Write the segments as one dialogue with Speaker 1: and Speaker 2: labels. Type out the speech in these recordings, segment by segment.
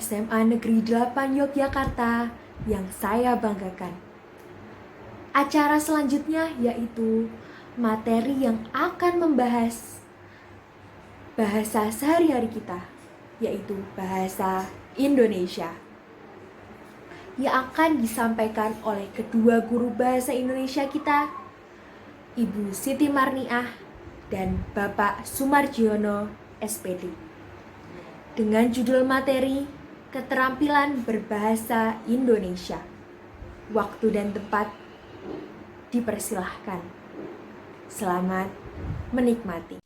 Speaker 1: SMA Negeri 8 Yogyakarta yang saya banggakan. Acara selanjutnya yaitu materi yang akan membahas bahasa sehari-hari kita, yaitu bahasa Indonesia, yang akan disampaikan oleh kedua guru bahasa Indonesia kita, Ibu Siti Marniah dan Bapak Sumarjono, SPD. Dengan judul materi Keterampilan Berbahasa Indonesia. Waktu dan tempat dipersilahkan. Selamat menikmati.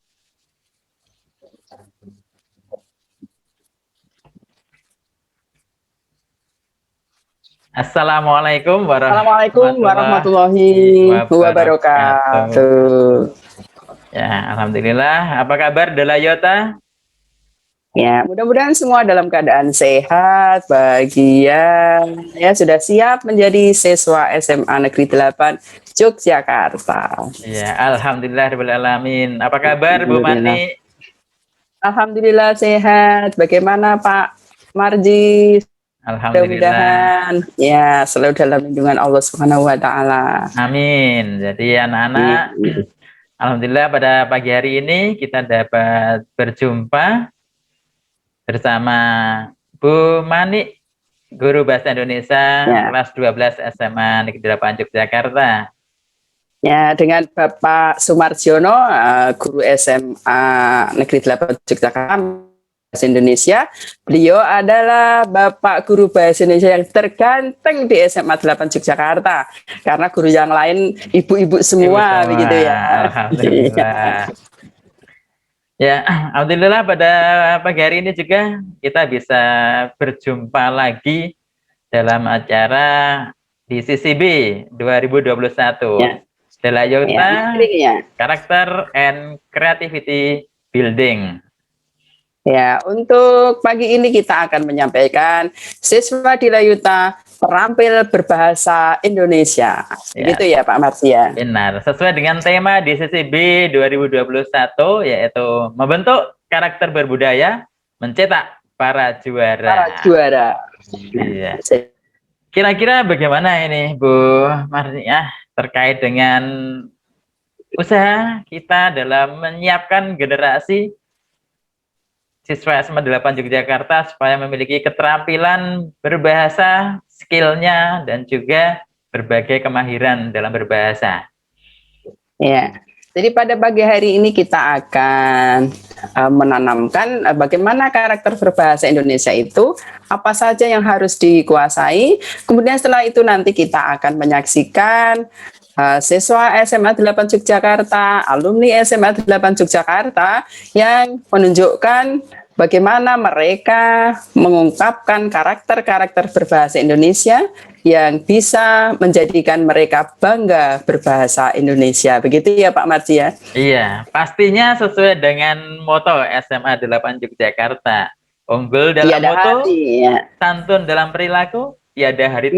Speaker 2: Assalamualaikum
Speaker 3: warahmatullahi wabarakatuh.
Speaker 2: Ya, alhamdulillah. Apa kabar Delayota?
Speaker 3: Ya, mudah-mudahan semua dalam keadaan sehat, bahagia, ya sudah siap menjadi siswa SMA Negeri 8 Yogyakarta.
Speaker 2: Ya, alhamdulillahirobbilalamin. Apa kabar Bu Marni?
Speaker 3: Alhamdulillah sehat. Bagaimana Pak Marji?
Speaker 2: Alhamdulillah.
Speaker 3: Mudah-mudahan ya selalu dalam lindungan Allah Subhanahu wa taala.
Speaker 2: Amin. Jadi anak-anak, alhamdulillah pada pagi hari ini kita dapat berjumpa bersama Bu Mani, guru bahasa Indonesia kelas 12 SMA Negeri 8 Yogyakarta.
Speaker 3: Ya, dengan Bapak Sumarjono, guru SMA Negeri 8 Yogyakarta bahasa Indonesia. Beliau adalah Bapak guru bahasa Indonesia yang terganteng di SMA 8 Yogyakarta. Karena guru yang lain ibu-ibu semua, begitu ya.
Speaker 2: Alhamdulillah. Ya, alhamdulillah pada pagi hari ini juga kita bisa berjumpa lagi dalam acara di CCB 2021. Ya. Delayota, Karakter and Creativity Building.
Speaker 3: Ya, untuk pagi ini kita akan menyampaikan siswa Delayota terampil berbahasa Indonesia. Begitu ya Pak Marsia?
Speaker 2: Benar, sesuai dengan tema di CCB 2021 yaitu membentuk karakter berbudaya, mencetak para juara.
Speaker 3: Para juara.
Speaker 2: Iya. Kira-kira bagaimana ini Bu Marsia terkait dengan usaha kita dalam menyiapkan generasi siswa SMA 8 Yogyakarta supaya memiliki keterampilan berbahasa, skillnya, dan juga berbagai kemahiran dalam berbahasa.
Speaker 3: Ya, jadi pada pagi hari ini kita akan menanamkan bagaimana karakter berbahasa Indonesia itu, apa saja yang harus dikuasai. Kemudian setelah itu nanti kita akan menyaksikan siswa SMA 8 Yogyakarta, alumni SMA 8 Yogyakarta yang menunjukkan bagaimana mereka mengungkapkan karakter-karakter berbahasa Indonesia yang bisa menjadikan mereka bangga berbahasa Indonesia. Begitu ya Pak Marji ya?
Speaker 2: Iya, pastinya sesuai dengan moto SMA 8 Yogyakarta. Unggul dalam moto, santun dalam perilaku, tiada hari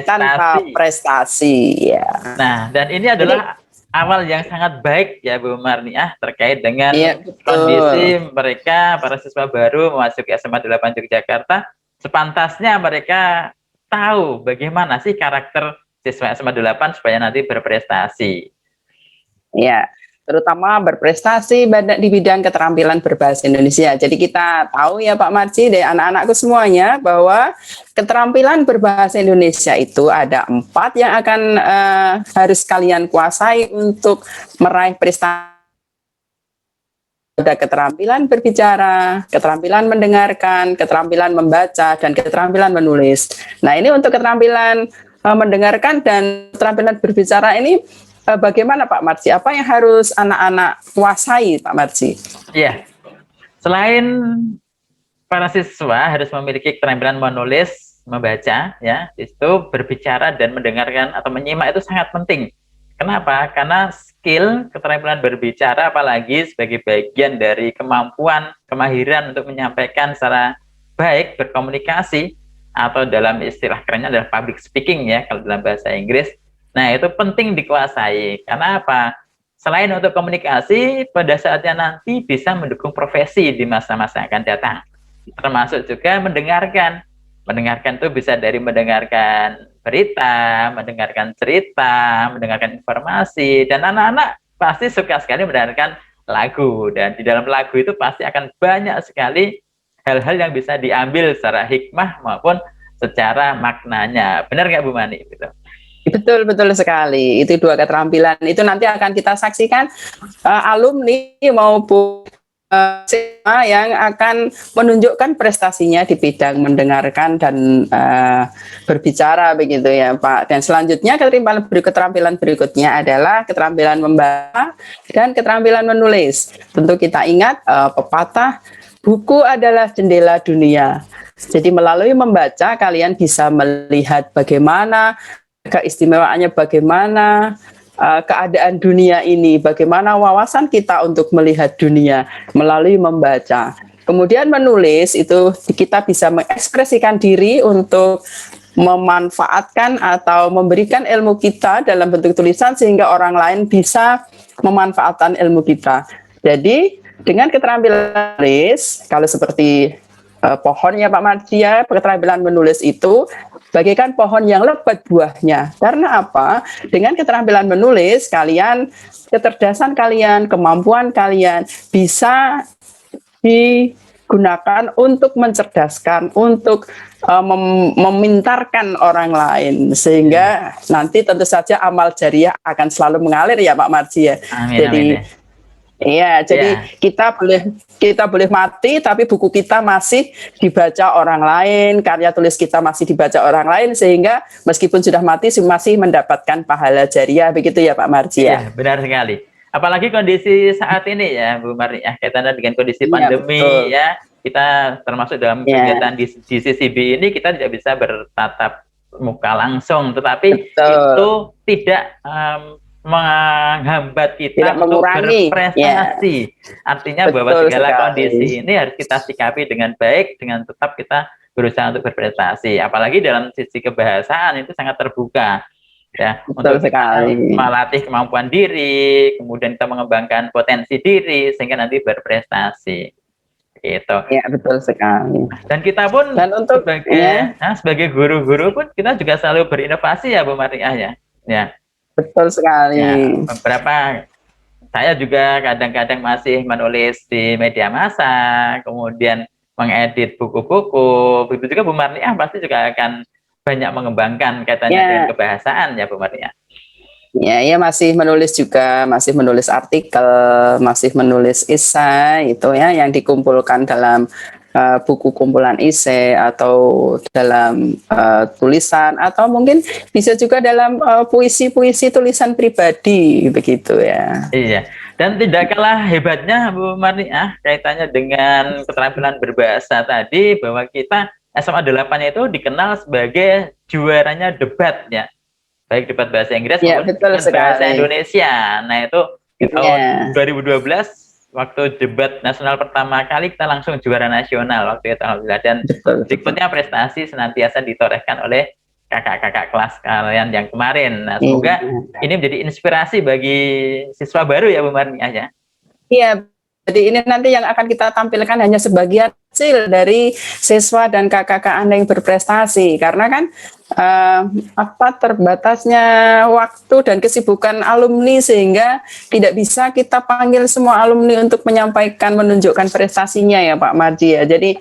Speaker 3: tanpa prestasi. Ya.
Speaker 2: Nah, dan ini adalah awal yang sangat baik ya Bu Marniah terkait dengan kondisi mereka para siswa baru memasuki SMA 8 Yogyakarta. Sepantasnya mereka tahu bagaimana sih karakter siswa SMA 8 supaya nanti berprestasi.
Speaker 3: Ya, terutama berprestasi di bidang keterampilan berbahasa Indonesia. Jadi kita tahu ya Pak Marji dan anak-anakku semuanya bahwa keterampilan berbahasa Indonesia itu ada 4 yang akan harus kalian kuasai untuk meraih prestasi. Ada keterampilan berbicara, keterampilan mendengarkan, keterampilan membaca, dan keterampilan menulis. Nah ini untuk keterampilan mendengarkan dan keterampilan berbicara ini bagaimana Pak Marji? Apa yang harus anak-anak kuasai Pak Marji?
Speaker 2: Iya, selain para siswa harus memiliki keterampilan menulis, membaca, ya, itu berbicara dan mendengarkan atau menyimak itu sangat penting. Kenapa? Karena skill keterampilan berbicara apalagi sebagai bagian dari kemampuan, kemahiran untuk menyampaikan secara baik, berkomunikasi, atau dalam istilah kerennya adalah public speaking ya, kalau dalam bahasa Inggris. Nah, itu penting dikuasai. Karena apa? Selain untuk komunikasi, pada saatnya nanti bisa mendukung profesi di masa-masa yang akan datang. termasuk juga mendengarkan. Mendengarkan itu bisa dari mendengarkan berita, mendengarkan cerita, mendengarkan informasi, dan anak-anak pasti suka sekali mendengarkan lagu, dan di dalam lagu itu pasti akan banyak sekali hal-hal yang bisa diambil secara hikmah maupun secara maknanya. Benar nggak Bu Mani? Gitu.
Speaker 3: Betul, betul sekali. Itu dua keterampilan. Itu nanti akan kita saksikan alumni maupun siswa yang akan menunjukkan prestasinya di bidang mendengarkan dan berbicara begitu ya Pak. Dan selanjutnya keterampilan berikutnya adalah keterampilan membaca dan keterampilan menulis. Tentu kita ingat pepatah buku adalah jendela dunia. Jadi melalui membaca kalian bisa melihat bagaimana keistimewaannya, bagaimana keadaan dunia ini, bagaimana wawasan kita untuk melihat dunia melalui membaca. Kemudian menulis itu kita bisa mengekspresikan diri untuk memanfaatkan atau memberikan ilmu kita dalam bentuk tulisan sehingga orang lain bisa memanfaatkan ilmu kita. Jadi dengan keterampilan menulis, kalau seperti pohonnya Pak Marcia, keterampilan menulis itu bagaikan pohon yang lebat buahnya. Karena apa? Dengan keterampilan menulis, kalian, kecerdasan kalian, kemampuan kalian bisa digunakan untuk mencerdaskan, untuk memintarkan orang lain. Sehingga nanti tentu saja amal jariah akan selalu mengalir ya Pak Marcia.
Speaker 2: Amin,
Speaker 3: Jadi
Speaker 2: amin.
Speaker 3: iya, jadi kita boleh mati, tapi buku kita masih dibaca orang lain, karya tulis kita masih dibaca orang lain, sehingga meskipun sudah mati masih mendapatkan pahala jariah, begitu ya Pak Marcia.
Speaker 2: Iya, benar sekali. Apalagi kondisi saat ini ya, Bu Maria, kaitannya dengan kondisi pandemi ya, kita termasuk dalam kegiatan di CCB ini kita tidak bisa bertatap muka langsung, tetapi itu tidak menghambat kita untuk berprestasi. Artinya bahwa segala kondisi ini harus kita sikapi dengan baik, dengan tetap kita berusaha untuk berprestasi. Apalagi dalam sisi kebahasaan itu sangat terbuka. Ya, untuk melatih kemampuan diri, kemudian kita mengembangkan potensi diri sehingga nanti berprestasi. Gitu.
Speaker 3: Ya, betul sekali.
Speaker 2: Dan kita pun sebagai guru-guru pun kita juga selalu berinovasi ya Bu Maria ya. Ya.
Speaker 3: Betul sekali.
Speaker 2: Ya, beberapa saya juga kadang-kadang masih menulis di media massa, kemudian mengedit buku-buku. Begitu juga Bu Marnia pasti juga akan banyak mengembangkan kaitannya dengan kebahasaan ya Bu Marnia.
Speaker 3: Ya, masih menulis juga, masih menulis artikel, masih menulis esai itu ya yang dikumpulkan dalam buku kumpulan esai atau dalam tulisan atau mungkin bisa juga dalam puisi-puisi tulisan pribadi begitu ya.
Speaker 2: Iya. Dan tidak kalah hebatnya Bu Marnia kaitannya dengan keterampilan berbahasa tadi bahwa kita SMA 8 itu dikenal sebagai juaranya debat ya. Baik debat bahasa Inggris maupun bahasa Indonesia. Nah, itu di tahun 2012 waktu debat nasional pertama kali kita langsung juara nasional waktu itu alhamdulillah, dan berikutnya prestasi senantiasa ditorehkan oleh kakak-kakak kelas kalian yang kemarin. Nah, semoga ini menjadi inspirasi bagi siswa baru ya Bu Marnia ya.
Speaker 3: Iya, jadi ini nanti yang akan kita tampilkan hanya sebagian hasil dari siswa dan kakak-kakak Anda yang berprestasi, karena kan terbatasnya waktu dan kesibukan alumni sehingga tidak bisa kita panggil semua alumni untuk menyampaikan, menunjukkan prestasinya ya Pak Marji ya. Jadi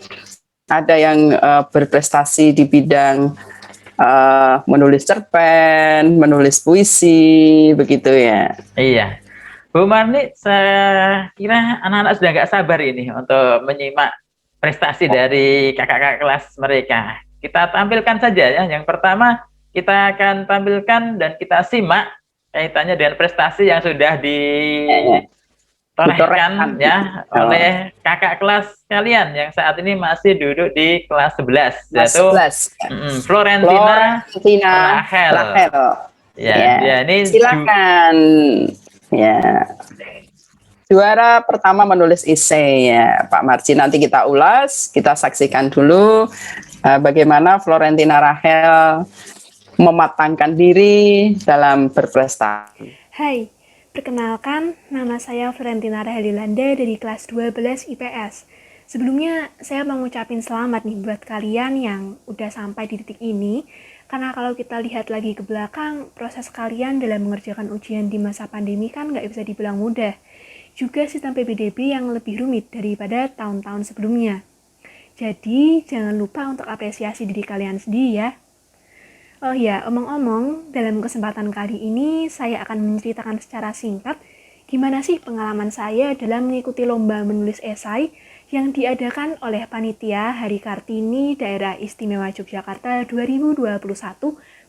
Speaker 3: ada yang berprestasi di bidang menulis cerpen, menulis puisi, begitu ya.
Speaker 2: Iya. Bu Marni, saya kira anak-anak sudah nggak sabar ini untuk menyimak prestasi dari kakak-kakak kelas mereka. Kita tampilkan saja ya. Yang pertama kita akan tampilkan dan kita simak kaitannya dengan prestasi yang sudah ditorehkan ya oleh kakak kelas kalian yang saat ini masih duduk di kelas 11 yaitu Florentina Rachel. Ya, ini silakan.
Speaker 3: Ya. Juara pertama menulis esai ya Pak Marji, nanti kita ulas, kita saksikan dulu bagaimana Florentina Rachel mematangkan diri dalam berprestasi.
Speaker 4: Hai, perkenalkan nama saya Florentina Rachel Yolanda dari kelas 12 IPS. Sebelumnya saya mau ngucapin selamat nih buat kalian yang udah sampai di titik ini. Karena kalau kita lihat lagi ke belakang, proses kalian dalam mengerjakan ujian di masa pandemi kan nggak bisa dibilang mudah. Juga sistem PPDB yang lebih rumit daripada tahun-tahun sebelumnya. Jadi jangan lupa untuk apresiasi diri kalian sendiri ya. Oh ya, omong-omong, dalam kesempatan kali ini saya akan menceritakan secara singkat gimana sih pengalaman saya dalam mengikuti lomba menulis esai yang diadakan oleh Panitia Hari Kartini Daerah Istimewa Yogyakarta 2021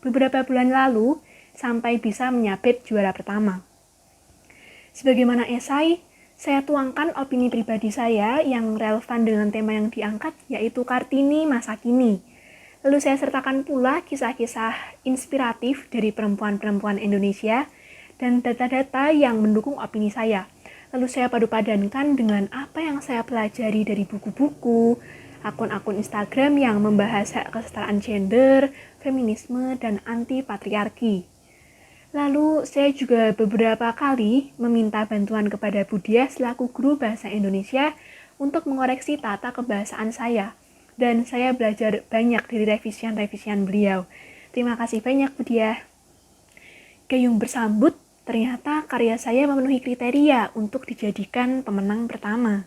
Speaker 4: beberapa bulan lalu sampai bisa menyabet juara pertama. Sebagaimana esai, saya tuangkan opini pribadi saya yang relevan dengan tema yang diangkat, yaitu Kartini masa kini. Lalu saya sertakan pula kisah-kisah inspiratif dari perempuan-perempuan Indonesia dan data-data yang mendukung opini saya. Lalu saya padu-padankan dengan apa yang saya pelajari dari buku-buku, akun-akun Instagram yang membahas hak kesetaraan gender, feminisme, dan anti-patriarki. Lalu saya juga beberapa kali meminta bantuan kepada Budia selaku guru bahasa Indonesia untuk mengoreksi tata kebahasaan saya. Dan saya belajar banyak dari revisian-revisian beliau. Terima kasih banyak, Budia. Gayung bersambut, ternyata karya saya memenuhi kriteria untuk dijadikan pemenang pertama.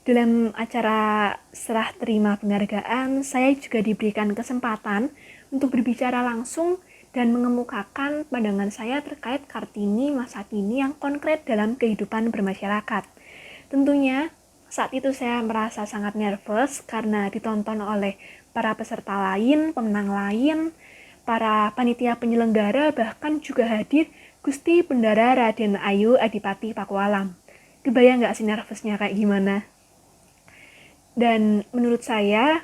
Speaker 4: Dalam acara serah terima penghargaan, saya juga diberikan kesempatan untuk berbicara langsung dan mengemukakan pandangan saya terkait Kartini masa kini yang konkret dalam kehidupan bermasyarakat. Tentunya, saat itu saya merasa sangat nervous karena ditonton oleh para peserta lain, pemenang lain, para panitia penyelenggara, bahkan juga hadir Gusti Bendara Raden Ayu Adipati Pakualam. Kebayang nggak sih nervousnya kayak gimana? Dan menurut saya,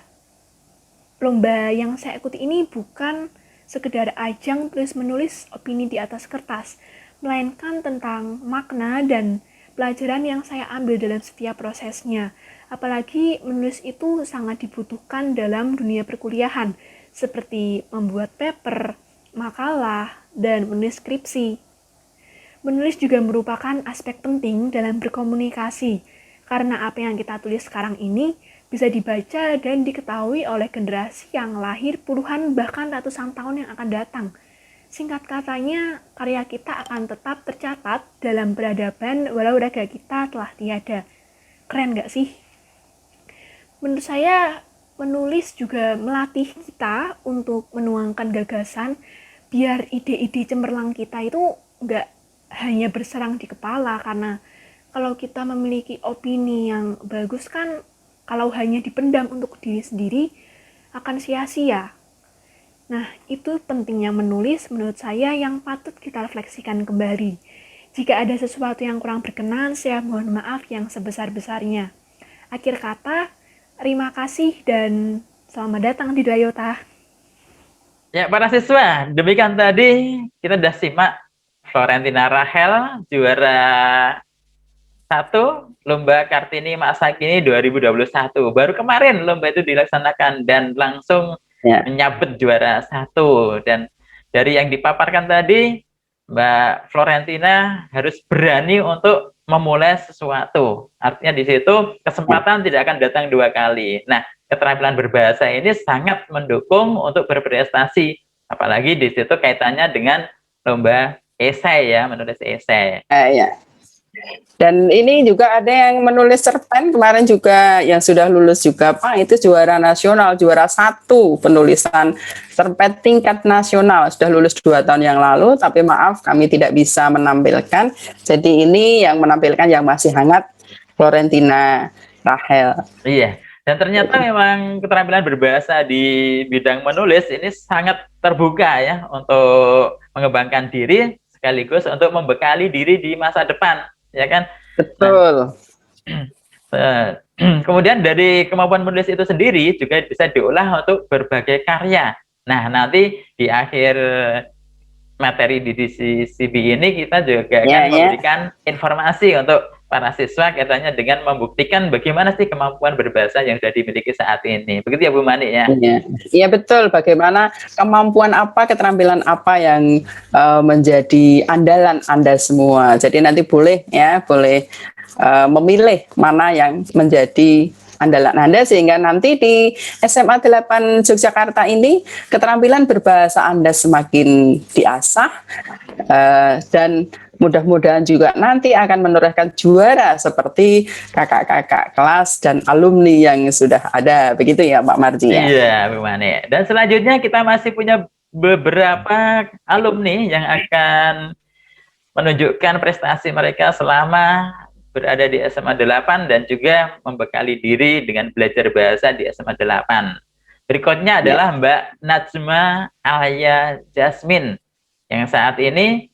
Speaker 4: lomba yang saya ikuti ini bukan sekedar ajang tulis-menulis opini di atas kertas, melainkan tentang makna dan pelajaran yang saya ambil dalam setiap prosesnya. Apalagi menulis itu sangat dibutuhkan dalam dunia perkuliahan, seperti membuat paper, makalah, dan menulis skripsi. Menulis juga merupakan aspek penting dalam berkomunikasi, karena apa yang kita tulis sekarang ini bisa dibaca dan diketahui oleh generasi yang lahir puluhan bahkan ratusan tahun yang akan datang. Singkat katanya, karya kita akan tetap tercatat dalam peradaban walau raga kita telah tiada. Keren gak sih? Menurut saya, menulis juga melatih kita untuk menuangkan gagasan biar ide-ide cemerlang kita itu gak hanya berserang di kepala, karena kalau kita memiliki opini yang bagus kan, kalau hanya dipendam untuk diri sendiri akan sia-sia. Nah, itu pentingnya menulis menurut saya yang patut kita refleksikan kembali. Jika ada sesuatu yang kurang berkenan, saya mohon maaf yang sebesar-besarnya. Akhir kata, terima kasih dan selamat datang di Dayota.
Speaker 2: Ya, para siswa, demikian tadi kita sudah simak Florentina Rachel, juara 1 Lomba Kartini Masa Kini 2021. Baru kemarin lomba itu dilaksanakan dan langsung menyabet juara 1. Dan dari yang dipaparkan tadi, Mbak Florentina harus berani untuk memulai sesuatu. Artinya di situ kesempatan tidak akan datang 2 kali. Nah, keterampilan berbahasa ini sangat mendukung untuk berprestasi. Apalagi di situ kaitannya dengan lomba esai ya, menulis esai.
Speaker 3: Ya. Dan ini juga ada yang menulis cerpen kemarin juga yang sudah lulus juga Pak, itu juara nasional, juara 1 penulisan cerpen tingkat nasional, sudah lulus 2 tahun yang lalu, tapi maaf kami tidak bisa menampilkan. Jadi ini yang menampilkan yang masih hangat, Florentina Rachel.
Speaker 2: Iya, dan ternyata memang keterampilan berbahasa di bidang menulis ini sangat terbuka ya untuk mengembangkan diri sekaligus untuk membekali diri di masa depan. Ya kan?
Speaker 3: Betul.
Speaker 2: Nah, kemudian dari kemampuan menulis itu sendiri juga bisa diolah untuk berbagai karya. Nah, nanti di akhir materi di CB ini kita juga akan memberikan informasi untuk para siswa kaitannya dengan membuktikan bagaimana sih kemampuan berbahasa yang sudah dimiliki saat ini. Begitu ya Bu Mani ya?
Speaker 3: Iya betul, bagaimana kemampuan apa, keterampilan apa yang menjadi andalan Anda semua. Jadi nanti boleh memilih mana yang menjadi andalan Anda, sehingga nanti di SMA 8 Yogyakarta ini keterampilan berbahasa Anda semakin diasah, dan mudah-mudahan juga nanti akan menorehkan juara seperti kakak-kakak kelas dan alumni yang sudah ada. Begitu ya Pak Marji ya?
Speaker 2: Iya, Bu Mane. Dan selanjutnya kita masih punya beberapa alumni yang akan menunjukkan prestasi mereka selama berada di SMA 8 dan juga membekali diri dengan belajar bahasa di SMA 8. Berikutnya adalah Mbak Najma Alia Jasmine yang saat ini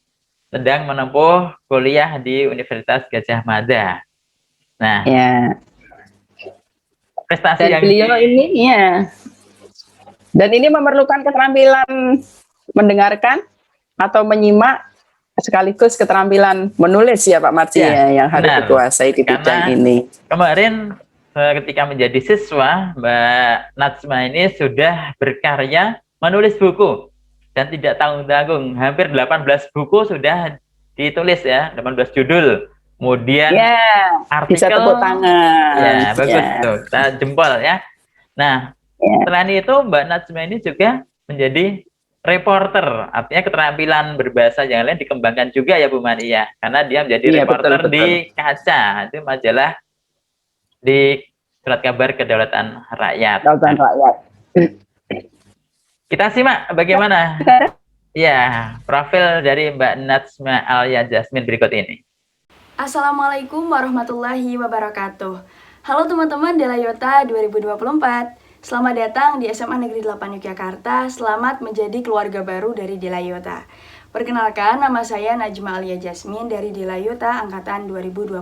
Speaker 2: sedang menempuh kuliah di Universitas Gadjah Mada. Nah, prestasi
Speaker 3: dan
Speaker 2: yang
Speaker 3: beliau ini dan ini memerlukan keterampilan mendengarkan atau menyimak sekaligus keterampilan menulis ya Pak Marji yang harus dikuasai di bidang ini.
Speaker 2: Kemarin ketika menjadi siswa, Mbak Najma ini sudah berkarya menulis buku dan tidak tanggung-tanggung, hampir 18 buku sudah ditulis ya, 18 judul. Kemudian artikel,
Speaker 3: bisa tepuk tangan.
Speaker 2: Ya, bagus tuh, kita jempol ya. Nah, selain itu Mbak Najma ini juga menjadi reporter, artinya keterampilan berbahasa yang lain dikembangkan juga ya Bu Mani ya, karena dia menjadi reporter betul. Di Kaca, itu majalah di Surat Kabar Kedaulatan Rakyat.
Speaker 3: Kedaulatan Rakyat.
Speaker 2: Kita simak bagaimana ya profil dari Mbak Najma Alia Jasmine berikut ini.
Speaker 5: Assalamualaikum warahmatullahi wabarakatuh. Halo teman-teman Delayota 2024. Selamat datang di SMA Negeri 8 Yogyakarta. Selamat menjadi keluarga baru dari Delayota. Perkenalkan, nama saya Najma Alia Jasmine dari Delayota angkatan 2021.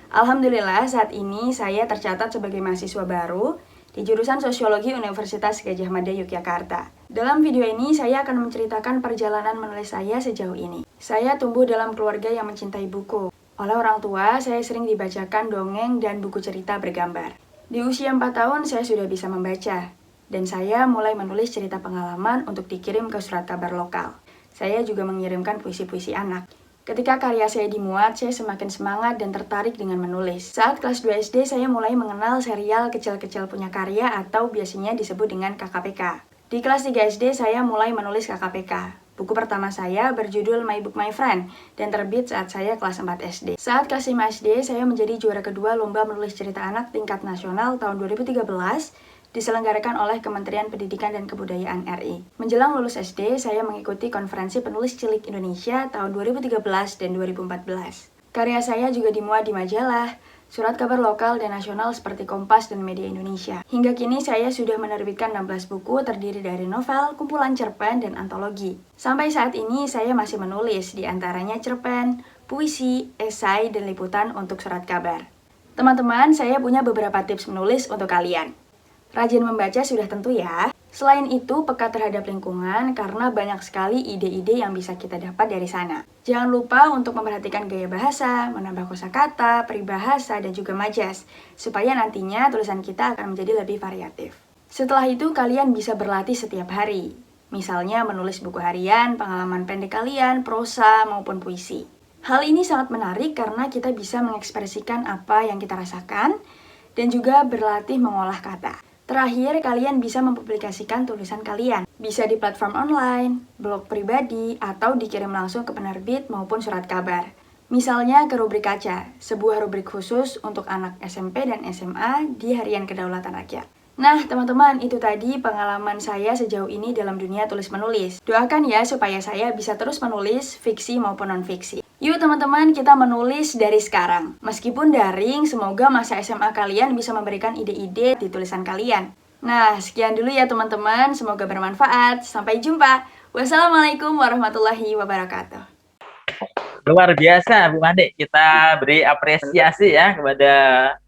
Speaker 5: Alhamdulillah saat ini saya tercatat sebagai mahasiswa baru di jurusan Sosiologi Universitas Gadjah Mada Yogyakarta. Dalam video ini saya akan menceritakan perjalanan menulis saya sejauh ini. Saya tumbuh dalam keluarga yang mencintai buku. Oleh orang tua, saya sering dibacakan dongeng dan buku cerita bergambar. Di usia 4 tahun saya sudah bisa membaca, dan saya mulai menulis cerita pengalaman untuk dikirim ke surat kabar lokal. Saya juga mengirimkan puisi-puisi anak. Ketika karya saya dimuat, saya semakin semangat dan tertarik dengan menulis. Saat kelas 2 SD, saya mulai mengenal serial kecil-kecil punya karya atau biasanya disebut dengan KKPK. Di kelas 3 SD, saya mulai menulis KKPK. Buku pertama saya berjudul My Book My Friend dan terbit saat saya kelas 4 SD. Saat kelas 5 SD, saya menjadi juara kedua lomba menulis cerita anak tingkat nasional tahun 2013 diselenggarakan oleh Kementerian Pendidikan dan Kebudayaan RI. Menjelang lulus SD, saya mengikuti konferensi penulis cilik Indonesia tahun 2013 dan 2014. Karya saya juga dimuat di majalah, surat kabar lokal dan nasional seperti Kompas dan Media Indonesia. Hingga kini saya sudah menerbitkan 16 buku terdiri dari novel, kumpulan cerpen, dan antologi. Sampai saat ini saya masih menulis, di antaranya cerpen, puisi, esai, dan liputan untuk surat kabar. Teman-teman, saya punya beberapa tips menulis untuk kalian. Rajin membaca sudah tentu ya. Selain itu, peka terhadap lingkungan karena banyak sekali ide-ide yang bisa kita dapat dari sana. Jangan lupa untuk memperhatikan gaya bahasa, menambah kosakata, peribahasa, dan juga majas, supaya nantinya tulisan kita akan menjadi lebih variatif. Setelah itu, kalian bisa berlatih setiap hari. Misalnya menulis buku harian, pengalaman pendek kalian, prosa, maupun puisi. Hal ini sangat menarik karena kita bisa mengekspresikan apa yang kita rasakan, dan juga berlatih mengolah kata. Terakhir, kalian bisa mempublikasikan tulisan kalian. Bisa di platform online, blog pribadi, atau dikirim langsung ke penerbit maupun surat kabar. Misalnya ke rubrik kaca, sebuah rubrik khusus untuk anak SMP dan SMA di Harian Kedaulatan Rakyat. Nah, teman-teman, itu tadi pengalaman saya sejauh ini dalam dunia tulis-menulis. Doakan ya supaya saya bisa terus menulis fiksi maupun non-fiksi. Yuk teman-teman, kita menulis dari sekarang. Meskipun daring, semoga masa SMA kalian bisa memberikan ide-ide di tulisan kalian. Nah, sekian dulu ya teman-teman, semoga bermanfaat. Sampai jumpa. Wassalamualaikum warahmatullahi wabarakatuh.
Speaker 2: Luar biasa Bu Mandi, kita beri apresiasi ya kepada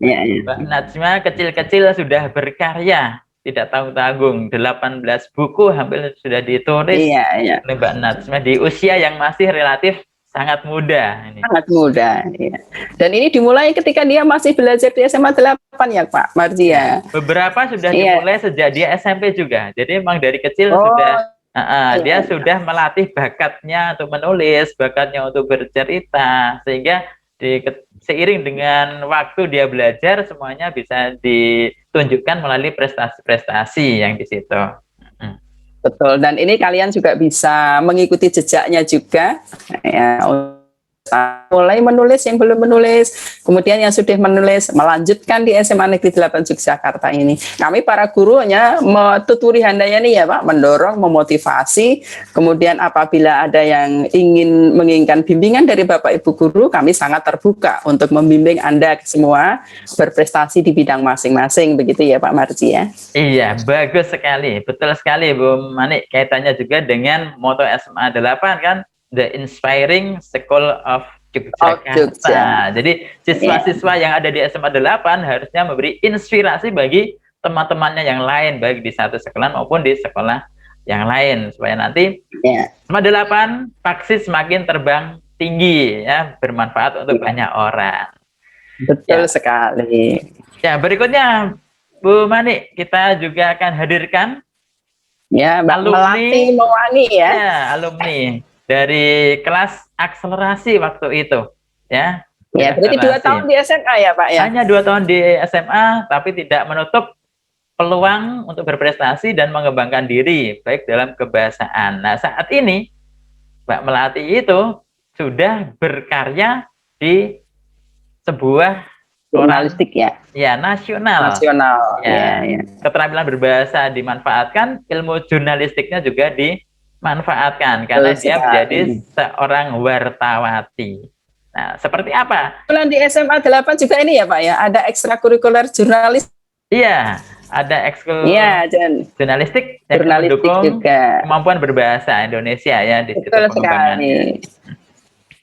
Speaker 2: Mbak Najma, kecil-kecil sudah berkarya, tidak tanggung-tanggung, 18 buku hampir sudah ditulis oleh Mbak Najma di usia yang masih relatif sangat muda.
Speaker 3: Sangat muda, ya. Dan ini dimulai ketika dia masih belajar di SMA 8 ya Pak Marji ya?
Speaker 2: Beberapa sudah dimulai sejak dia SMP juga, jadi memang dari kecil sudah dia sudah melatih bakatnya untuk menulis, bakatnya untuk bercerita, sehingga seiring dengan waktu dia belajar, semuanya bisa ditunjukkan melalui prestasi-prestasi yang di situ.
Speaker 3: Betul, dan ini kalian juga bisa mengikuti jejaknya juga ya, mulai menulis yang belum menulis, kemudian yang sudah menulis melanjutkan di SMA Negeri 8 Yogyakarta ini. Kami para gurunya tuturi handanya nih ya Pak, mendorong, memotivasi, kemudian apabila ada yang menginginkan bimbingan dari Bapak Ibu guru, kami sangat terbuka untuk membimbing Anda semua berprestasi di bidang masing-masing, begitu ya Pak Marji ya.
Speaker 2: Iya, bagus sekali, betul sekali Bu Manik, kaitannya juga dengan moto SMA 8 kan, The Inspiring School of Yogyakarta. Jadi siswa-siswa yang ada di SMA 8 harusnya memberi inspirasi bagi teman-temannya yang lain, baik di satu sekolah maupun di sekolah yang lain, supaya nanti SMA 8 pasti semakin terbang tinggi ya, bermanfaat untuk banyak orang.
Speaker 3: Betul sekali.
Speaker 2: Ya, berikutnya Bu Manik, kita juga akan hadirkan
Speaker 3: Melati Mewangi
Speaker 2: ya, alumni dari kelas akselerasi waktu itu, ya.
Speaker 3: Ya, berarti 2 tahun di SMA ya Pak ya?
Speaker 2: Hanya 2 tahun di SMA, tapi tidak menutup peluang untuk berprestasi dan mengembangkan diri, baik dalam kebahasaan. Nah, saat ini Mbak Melati itu sudah berkarya di sebuah
Speaker 3: jurnalistik
Speaker 2: ya, nasional. Ya. Keterampilan berbahasa dimanfaatkan, ilmu jurnalistiknya juga dimanfaatkan karena dia menjadi seorang wartawati. Nah, seperti apa?
Speaker 3: Di SMA 8 juga ini ya Pak ya, ada ekstrakurikuler jurnalis.
Speaker 2: Iya, ada ekskul jurnalistik yang mendukung juga kemampuan berbahasa Indonesia ya di situ pengembangannya.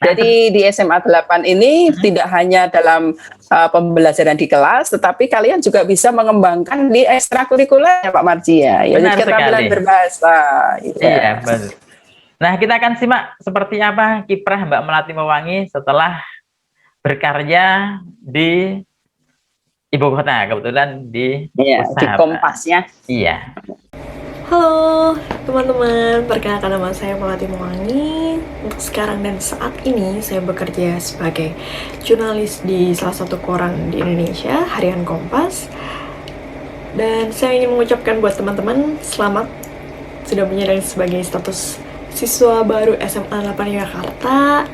Speaker 3: Jadi di SMA 8 ini tidak hanya dalam pembelajaran di kelas, tetapi kalian juga bisa mengembangkan di ekstrakurikuler ya Pak Marji ya.
Speaker 2: Benar
Speaker 3: keterampilan
Speaker 2: sekali.
Speaker 3: Berbahasa.
Speaker 2: Iya, betul. Nah, kita akan simak seperti apa kiprah Mbak Melati Mewangi setelah berkarya di Ibu Kota, kebetulan di
Speaker 3: di Kompasnya.
Speaker 2: Iya.
Speaker 1: Halo teman-teman, perkenalkan nama saya Melati Mewangi. Untuk sekarang dan saat ini saya bekerja sebagai jurnalis di salah satu koran di Indonesia, Harian Kompas. Dan saya ingin mengucapkan buat teman-teman selamat sudah menyandang sebagai status siswa baru SMA 8 Yogyakarta.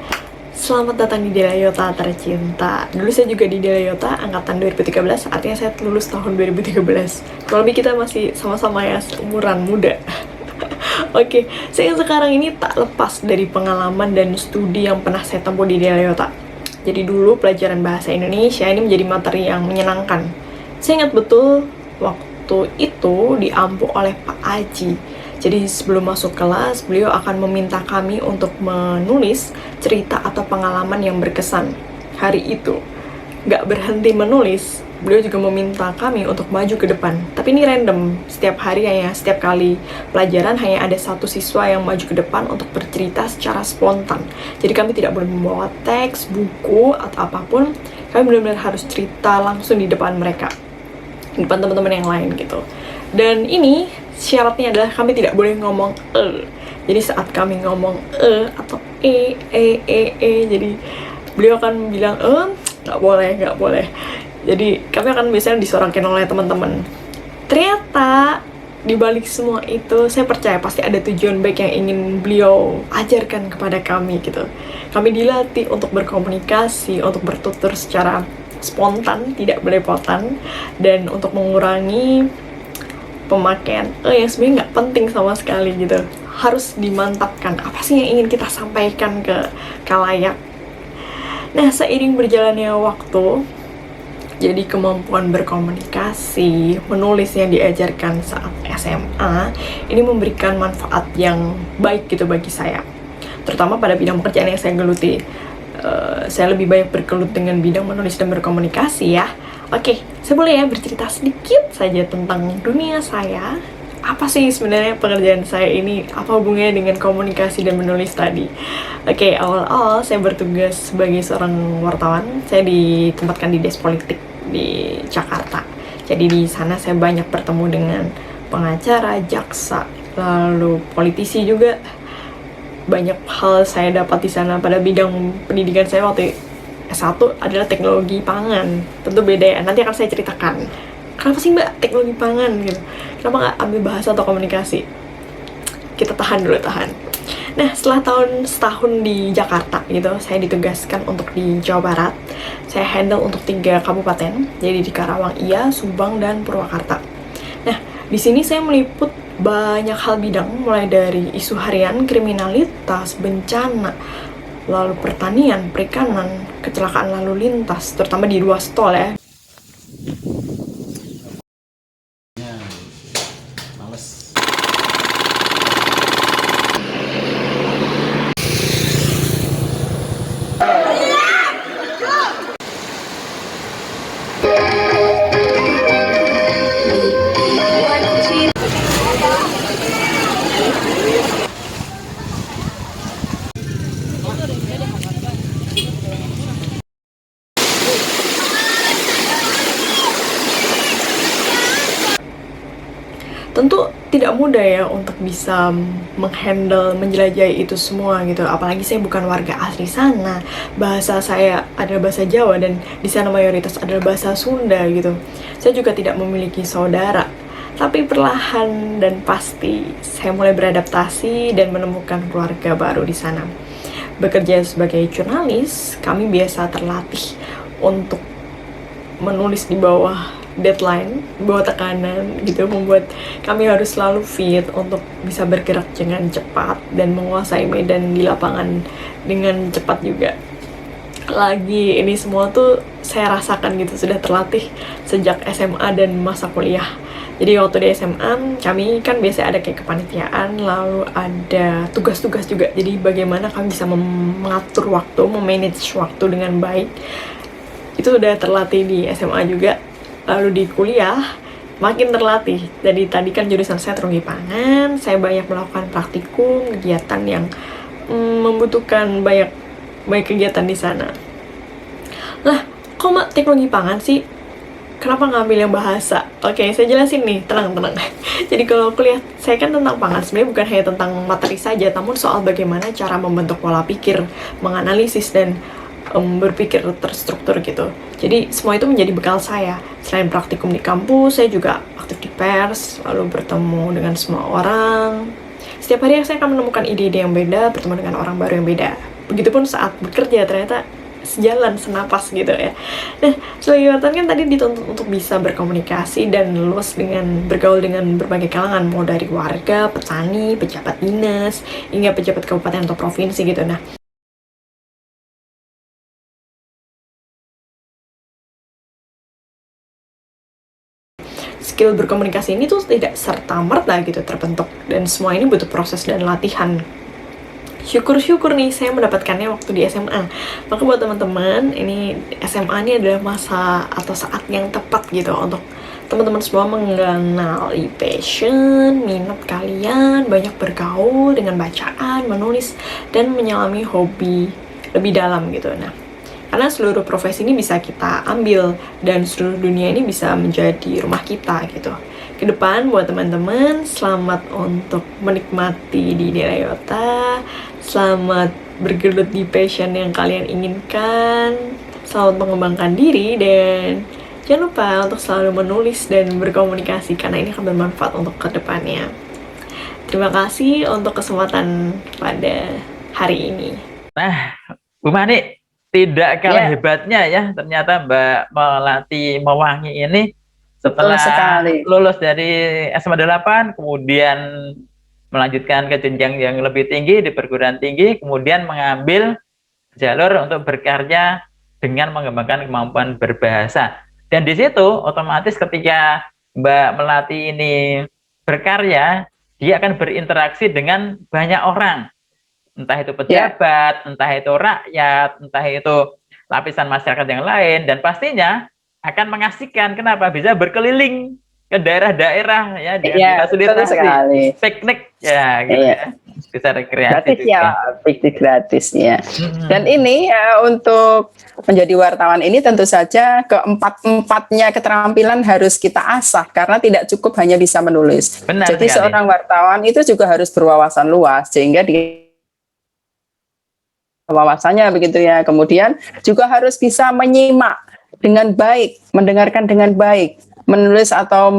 Speaker 1: Selamat datang di Delayota tercinta. Dulu saya juga di Delayota angkatan 2013, artinya saya lulus tahun 2013. Kalau lebih kita masih sama-sama ya, seumuran muda. Oke, saya sekarang ini tak lepas dari pengalaman dan studi yang pernah saya tempuh di Delayota. Jadi dulu pelajaran bahasa Indonesia ini menjadi materi yang menyenangkan. Saya ingat betul waktu itu diampu oleh Pak Aji. Jadi sebelum masuk kelas, beliau akan meminta kami untuk menulis cerita atau pengalaman yang berkesan hari itu. Nggak berhenti menulis, beliau juga meminta kami untuk maju ke depan. Tapi ini random, setiap hari ya, setiap kali pelajaran hanya ada satu siswa yang maju ke depan untuk bercerita secara spontan. Jadi kami tidak boleh membawa teks, buku, atau apapun. Kami benar-benar harus cerita langsung di depan mereka, di depan teman-teman yang lain gitu. Dan ini syaratnya adalah kami tidak boleh ngomong Jadi saat kami ngomong atau jadi beliau akan bilang nggak boleh. Jadi kami akan biasanya disorakin oleh teman-teman. Ternyata di balik semua itu saya percaya pasti ada tujuan baik yang ingin beliau ajarkan kepada kami gitu. Kami dilatih untuk berkomunikasi, untuk bertutur secara spontan, tidak belepotan, dan untuk mengurangi pemakaian yang sebenarnya nggak penting sama sekali gitu. Harus dimantapkan apa sih yang ingin kita sampaikan ke khalayak. Nah, seiring berjalannya waktu, jadi kemampuan berkomunikasi, menulis yang diajarkan saat SMA ini memberikan manfaat yang baik gitu bagi saya, terutama pada bidang pekerjaan yang saya geluti. Saya lebih banyak bergelut dengan bidang menulis dan berkomunikasi ya. Oke, saya boleh ya bercerita sedikit saja tentang dunia saya. Apa sih sebenarnya pekerjaan saya ini? Apa hubungannya dengan komunikasi dan menulis tadi? Oke, awal-awal saya bertugas sebagai seorang wartawan. Saya ditempatkan di Desk Politik di Jakarta. Jadi di sana saya banyak bertemu dengan pengacara, jaksa, lalu politisi juga. Banyak hal saya dapat di sana pada bidang pendidikan saya waktu S1 adalah teknologi pangan. Tentu beda ya, nanti akan saya ceritakan. Kenapa sih Mbak teknologi pangan gitu? Kenapa nggak ambil bahasa atau komunikasi? Kita tahan dulu, tahan. Nah, setelah setahun di Jakarta gitu, saya ditugaskan untuk di Jawa Barat. Saya handle untuk 3 kabupaten, jadi di Karawang, Iya, Subang, dan Purwakarta. Nah, di sini saya meliput banyak hal bidang, mulai dari isu harian, kriminalitas, bencana, lalu pertanian, perikanan, kecelakaan lalu lintas, terutama di ruas tol ya. Tentu tidak mudah ya untuk bisa menghandle, menjelajahi itu semua gitu. Apalagi saya bukan warga asli sana. Bahasa saya adalah bahasa Jawa dan di sana mayoritas adalah bahasa Sunda gitu. Saya juga tidak memiliki saudara. Tapi perlahan dan pasti saya mulai beradaptasi dan menemukan keluarga baru di sana. Bekerja sebagai jurnalis, kami biasa terlatih untuk menulis di bawah deadline, bawah tekanan gitu, membuat kami harus selalu fit untuk bisa bergerak dengan cepat dan menguasai medan di lapangan dengan cepat juga. Lagi ini semua tuh saya rasakan gitu, sudah terlatih sejak SMA dan masa kuliah. Jadi waktu di SMA kami kan biasa ada kayak kepanitiaan, lalu ada tugas-tugas juga. Jadi bagaimana kami bisa mengatur waktu, memanage waktu dengan baik. Itu udah terlatih di SMA juga. Lalu di kuliah makin terlatih. Jadi tadi kan jurusan saya teknologi pangan, saya banyak melakukan praktikum, kegiatan yang membutuhkan banyak kegiatan di sana. Lah, kok Mbak teknologi pangan sih? Kenapa ngambil yang bahasa? Oke, saya jelasin nih, tenang. Jadi kalau kuliah saya kan tentang pangan, sebenarnya bukan hanya tentang materi saja, namun soal bagaimana cara membentuk pola pikir, menganalisis, dan berpikir terstruktur gitu. Jadi semua itu menjadi bekal saya. Selain praktikum di kampus, saya juga aktif di pers, lalu bertemu dengan semua orang. Setiap hari saya akan menemukan ide-ide yang beda, bertemu dengan orang baru yang beda. Begitupun saat bekerja, ternyata sejalan, senapas gitu ya. Nah, sebagai wartawan kan tadi dituntut untuk bisa berkomunikasi dan luas dengan bergaul dengan berbagai kalangan, mau dari warga, petani, pejabat dinas, hingga pejabat kabupaten atau provinsi gitu. Nah, skill berkomunikasi ini tuh tidak serta-merta gitu terbentuk, dan semua ini butuh proses dan latihan. Syukur-syukur nih saya mendapatkannya waktu di SMA. Maka buat teman-teman, ini SMA ini adalah masa atau saat yang tepat gitu untuk teman-teman semua mengenali passion, minat kalian, banyak bergaul dengan bacaan, menulis, dan menyelami hobi lebih dalam gitu. Nah, karena seluruh profesi ini bisa kita ambil dan seluruh dunia ini bisa menjadi rumah kita gitu. Ke depan buat teman-teman, selamat untuk menikmati di Delayota, selamat bergelut di passion yang kalian inginkan, selamat mengembangkan diri, dan jangan lupa untuk selalu menulis dan berkomunikasi karena ini akan bermanfaat untuk ke depannya. Terima kasih untuk kesempatan pada hari ini.
Speaker 2: Nah, Bu Mani, tidak kalah hebatnya ya ternyata Mbak Melati Mewangi ini setelah lulus dari SMA 8, kemudian melanjutkan ke jenjang yang lebih tinggi di perguruan tinggi, kemudian mengambil jalur untuk berkarya dengan mengembangkan kemampuan berbahasa. Dan di situ otomatis ketika Mbak Melati ini berkarya, dia akan berinteraksi dengan banyak orang. Entah itu pejabat, entah itu rakyat, entah itu lapisan masyarakat yang lain, dan pastinya akan mengasihkan. Kenapa? Bisa berkeliling ke daerah-daerah ya dengan fasilitasi piknik ya gitu ya. Bisa rekreasi
Speaker 3: gratis ya, piknik gratis ya. Dan ini untuk menjadi wartawan ini tentu saja keempat-empatnya keterampilan harus kita asah karena tidak cukup hanya bisa menulis.
Speaker 2: Benar
Speaker 3: Jadi
Speaker 2: sekali.
Speaker 3: Seorang wartawan itu juga harus berwawasan luas sehingga dia wawasannya begitu ya. Kemudian juga harus bisa menyimak dengan baik, mendengarkan dengan baik, menulis atau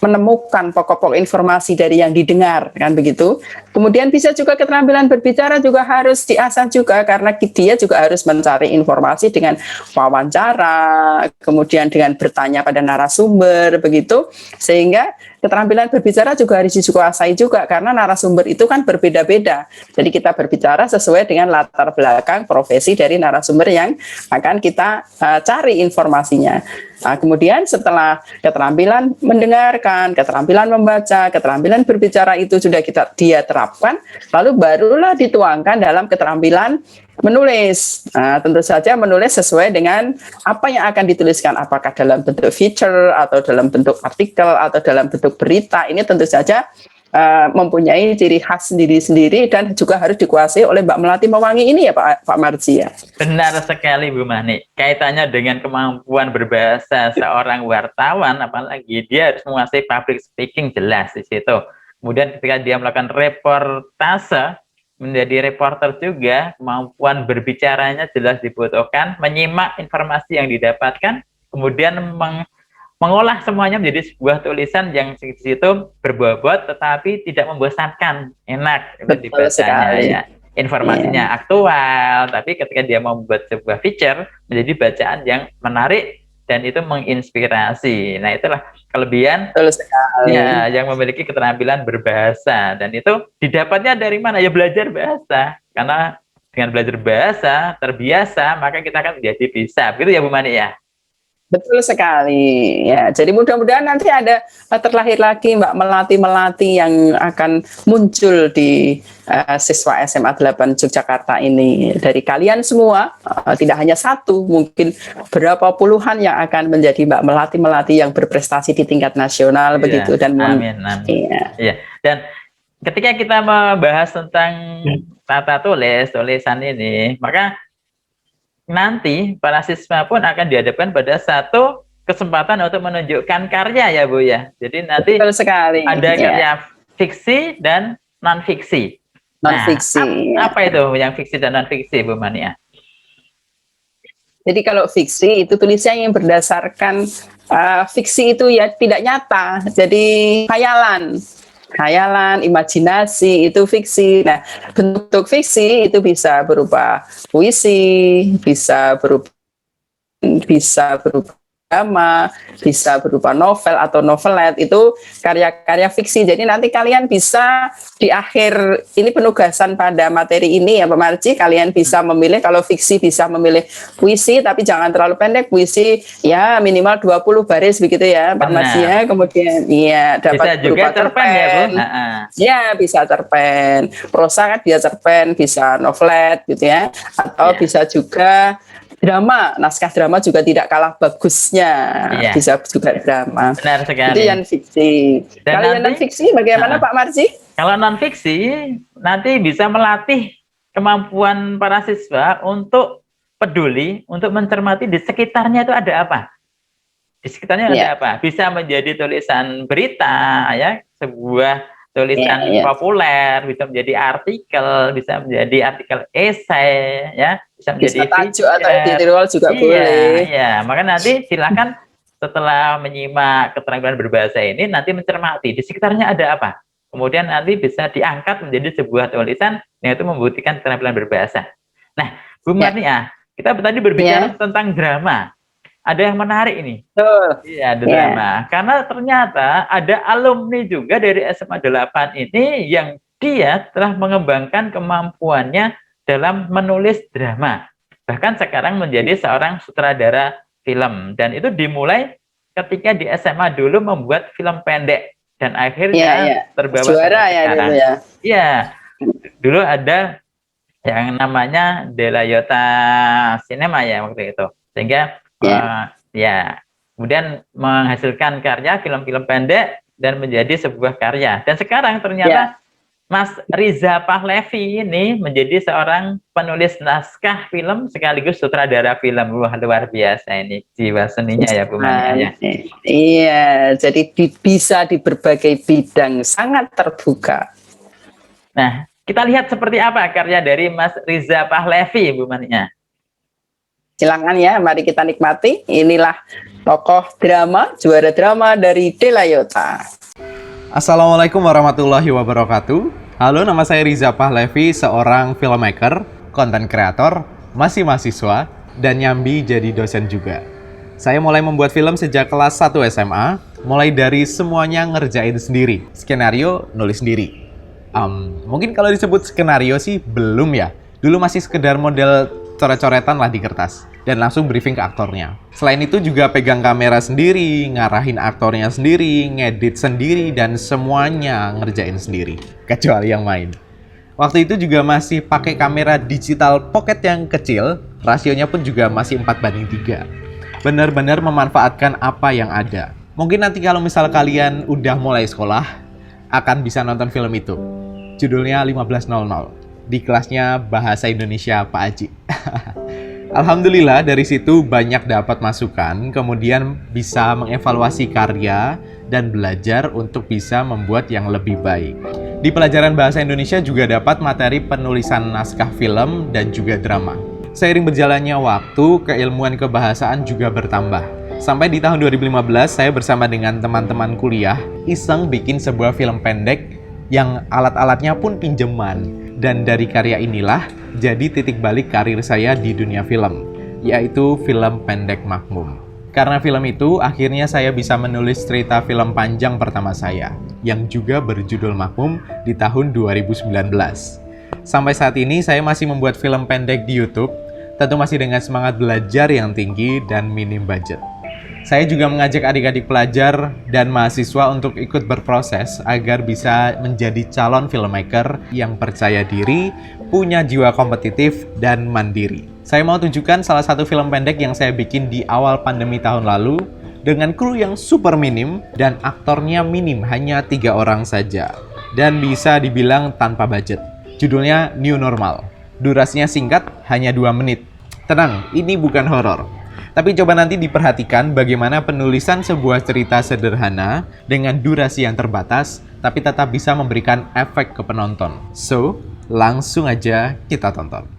Speaker 3: menemukan pokok-pokok informasi dari yang didengar, kan begitu. Kemudian bisa juga keterampilan berbicara juga harus diasah juga, karena dia juga harus mencari informasi dengan wawancara, kemudian dengan bertanya pada narasumber begitu, sehingga keterampilan berbicara juga harus dikuasai juga, karena narasumber itu kan berbeda-beda. Jadi kita berbicara sesuai dengan latar belakang profesi dari narasumber yang akan kita cari informasinya. Nah, kemudian setelah keterampilan mendengarkan, keterampilan membaca, keterampilan berbicara itu sudah dia terapkan, lalu barulah dituangkan dalam keterampilan menulis. Nah, tentu saja menulis sesuai dengan apa yang akan dituliskan, apakah dalam bentuk feature atau dalam bentuk artikel atau dalam bentuk berita. Ini tentu saja mempunyai ciri khas sendiri-sendiri dan juga harus dikuasai oleh Mbak Melati Mewangi ini ya Pak Marji ya.
Speaker 2: Benar sekali Bu Mani. Kaitannya dengan kemampuan berbahasa seorang wartawan, apalagi dia harus menguasai public speaking jelas di situ. Kemudian ketika dia melakukan reportase, menjadi reporter juga, kemampuan berbicaranya jelas dibutuhkan, menyimak informasi yang didapatkan, kemudian mengolah semuanya menjadi sebuah tulisan yang di situ berbobot tetapi tidak membosankan, enak dibacanya ya. Informasinya aktual, tapi ketika dia membuat sebuah feature menjadi bacaan yang menarik dan itu menginspirasi. Nah, itulah kelebihan ya yang memiliki keterampilan berbahasa, dan itu didapatnya dari mana? Ya belajar bahasa. Karena dengan belajar bahasa terbiasa, maka kita akan menjadi bisa. Begitu ya Bu Mani ya?
Speaker 3: Betul sekali ya. Jadi mudah-mudahan nanti ada terlahir lagi Mbak Melati-Melati yang akan muncul di siswa SMA 8 Yogyakarta ini. Dari kalian semua, tidak hanya satu, mungkin berapa puluhan yang akan menjadi Mbak Melati-Melati yang berprestasi di tingkat nasional begitu. Dan
Speaker 2: amin. Ya. Dan ketika kita membahas tentang tata tulisan ini, maka nanti para siswa pun akan dihadapkan pada satu kesempatan untuk menunjukkan karya ya Bu ya. Jadi nanti ada karya fiksi dan non fiksi.
Speaker 3: Non-fiksi.
Speaker 2: Nah, apa itu yang fiksi dan non fiksi Bu Mania?
Speaker 3: Jadi kalau fiksi itu tulisan yang berdasarkan fiksi itu ya tidak nyata. Jadi khayalan, imajinasi itu fiksi. Nah, bentuk fiksi itu bisa berupa puisi, bisa berupa drama, bisa berupa novel atau novelet, itu karya-karya fiksi. Jadi nanti kalian bisa di akhir ini penugasan pada materi ini ya Pak Marji, kalian bisa memilih, kalau fiksi bisa memilih puisi tapi jangan terlalu pendek, puisi ya minimal 20 baris begitu ya Pak Marji ya. Kemudian iya dapat
Speaker 2: bisa juga cerpen ya Bu.
Speaker 3: Ya bisa cerpen, prosa kan bisa cerpen, bisa novelet gitu ya, atau bisa juga drama, naskah drama juga tidak kalah bagusnya, bisa juga drama.
Speaker 2: Benar sekali.
Speaker 3: Itu yang fiksi. Kalau yang non fiksi bagaimana Pak Marji?
Speaker 2: Kalau non fiksi nanti bisa melatih kemampuan para siswa untuk peduli, untuk mencermati di sekitarnya itu ada apa. Di sekitarnya ada apa? Bisa menjadi tulisan berita ya, sebuah tulisan populer, bisa menjadi artikel, bisa menjadi artikel esai ya, bisa menjadi
Speaker 3: tajuk atau editorial juga boleh.
Speaker 2: Iya, maka nanti silakan setelah menyimak keterampilan berbahasa ini nanti mencermati di sekitarnya ada apa. Kemudian nanti bisa diangkat menjadi sebuah tulisan yang itu membuktikan keterampilan berbahasa. Nah, Bu Marnia, kita tadi berbicara tentang drama. Ada yang menarik ini. Iya, drama. Karena ternyata ada alumni juga dari SMA 8 ini yang dia telah mengembangkan kemampuannya dalam menulis drama. Bahkan sekarang menjadi seorang sutradara film. Dan itu dimulai ketika di SMA dulu membuat film pendek. Dan akhirnya terbawa
Speaker 3: juara ya dulu ya.
Speaker 2: Iya. Dulu ada yang namanya Delayota Cinema ya waktu itu. Sehingga kemudian menghasilkan karya film-film pendek dan menjadi sebuah karya. Dan sekarang ternyata Mas Riza Pahlevi ini menjadi seorang penulis naskah film sekaligus sutradara film. Wah, luar biasa ini jiwa seninya ya Bu Mania.
Speaker 3: Iya, jadi bisa di berbagai bidang, sangat terbuka.
Speaker 2: Nah, Kita lihat seperti apa karya dari Mas Riza Pahlavi, Bu Mania.
Speaker 3: Silakan ya, mari kita nikmati. Inilah tokoh drama, juara drama dari Delayota.
Speaker 6: Assalamualaikum warahmatullahi wabarakatuh. Halo, nama saya Riza Pahlavi, seorang filmmaker, konten kreator, masih mahasiswa, dan nyambi jadi dosen juga. Saya mulai membuat film sejak kelas 1 SMA, mulai dari semuanya ngerjain sendiri. Skenario, nulis sendiri. Mungkin kalau disebut skenario sih belum ya. Dulu masih sekedar model coret-coretan lah di kertas. Dan langsung briefing ke aktornya. Selain itu juga pegang kamera sendiri, ngarahin aktornya sendiri, ngedit sendiri, dan semuanya ngerjain sendiri. Kecuali yang main. Waktu itu juga masih pakai kamera digital pocket yang kecil, rasionya pun juga masih 4:3. Benar-benar memanfaatkan apa yang ada. Mungkin nanti kalau misal kalian udah mulai sekolah, akan bisa nonton film itu. Judulnya 1500, di kelasnya Bahasa Indonesia Pak Aji. Alhamdulillah dari situ banyak dapat masukan, kemudian bisa mengevaluasi karya dan belajar untuk bisa membuat yang lebih baik. Di pelajaran Bahasa Indonesia juga dapat materi penulisan naskah film dan juga drama. Seiring berjalannya waktu, keilmuan kebahasaan juga bertambah. Sampai di tahun 2015, saya bersama dengan teman-teman kuliah iseng bikin sebuah film pendek yang alat-alatnya pun pinjeman. Dan dari karya inilah jadi titik balik karir saya di dunia film, yaitu film pendek Makmum. Karena film itu, akhirnya saya bisa menulis cerita film panjang pertama saya, yang juga berjudul Makmum di tahun 2019. Sampai saat ini, saya masih membuat film pendek di YouTube, tentu masih dengan semangat belajar yang tinggi dan minim budget. Saya juga mengajak adik-adik pelajar dan mahasiswa untuk ikut berproses agar bisa menjadi calon filmmaker yang percaya diri, punya jiwa kompetitif, dan mandiri. Saya mau tunjukkan salah satu film pendek yang saya bikin di awal pandemi tahun lalu dengan kru yang super minim dan aktornya minim, hanya 3 orang saja. Dan bisa dibilang tanpa budget. Judulnya New Normal. Durasinya singkat, hanya 2 menit. Tenang, ini bukan horor. Tapi coba nanti diperhatikan bagaimana penulisan sebuah cerita sederhana dengan durasi yang terbatas, tapi tetap bisa memberikan efek ke penonton. So, langsung aja kita tonton.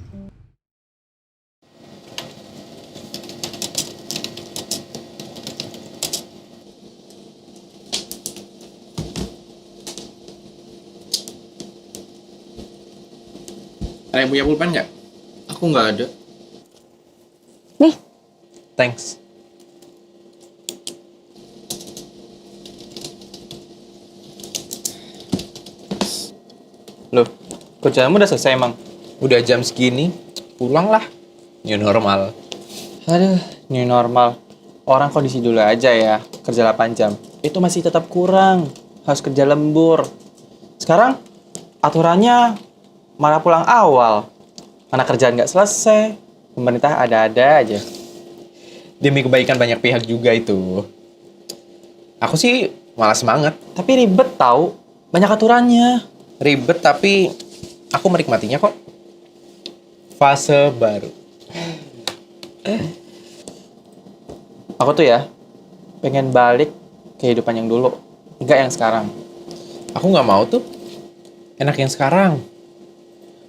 Speaker 7: Ada yang punya pulpen nggak? Aku nggak ada.
Speaker 3: Nih.
Speaker 6: Thanks.
Speaker 7: Loh, kerjaanmu udah selesai emang? Udah jam segini, pulang lah.
Speaker 6: New normal.
Speaker 7: Aduh, new normal. Orang kondisi dulu aja ya, kerja 8 jam. Itu masih tetap kurang, harus kerja lembur. Sekarang, aturannya malah pulang awal. Mana kerjaan nggak selesai, pemerintah ada-ada aja.
Speaker 6: Demi kebaikan banyak pihak juga itu. Aku sih malah semangat.
Speaker 7: Tapi ribet tahu, banyak aturannya.
Speaker 6: Ribet tapi aku menikmatinya kok. Fase baru.
Speaker 7: Aku tuh ya, pengen balik kehidupan yang dulu, enggak yang sekarang.
Speaker 6: Aku nggak mau tuh. Enak yang sekarang.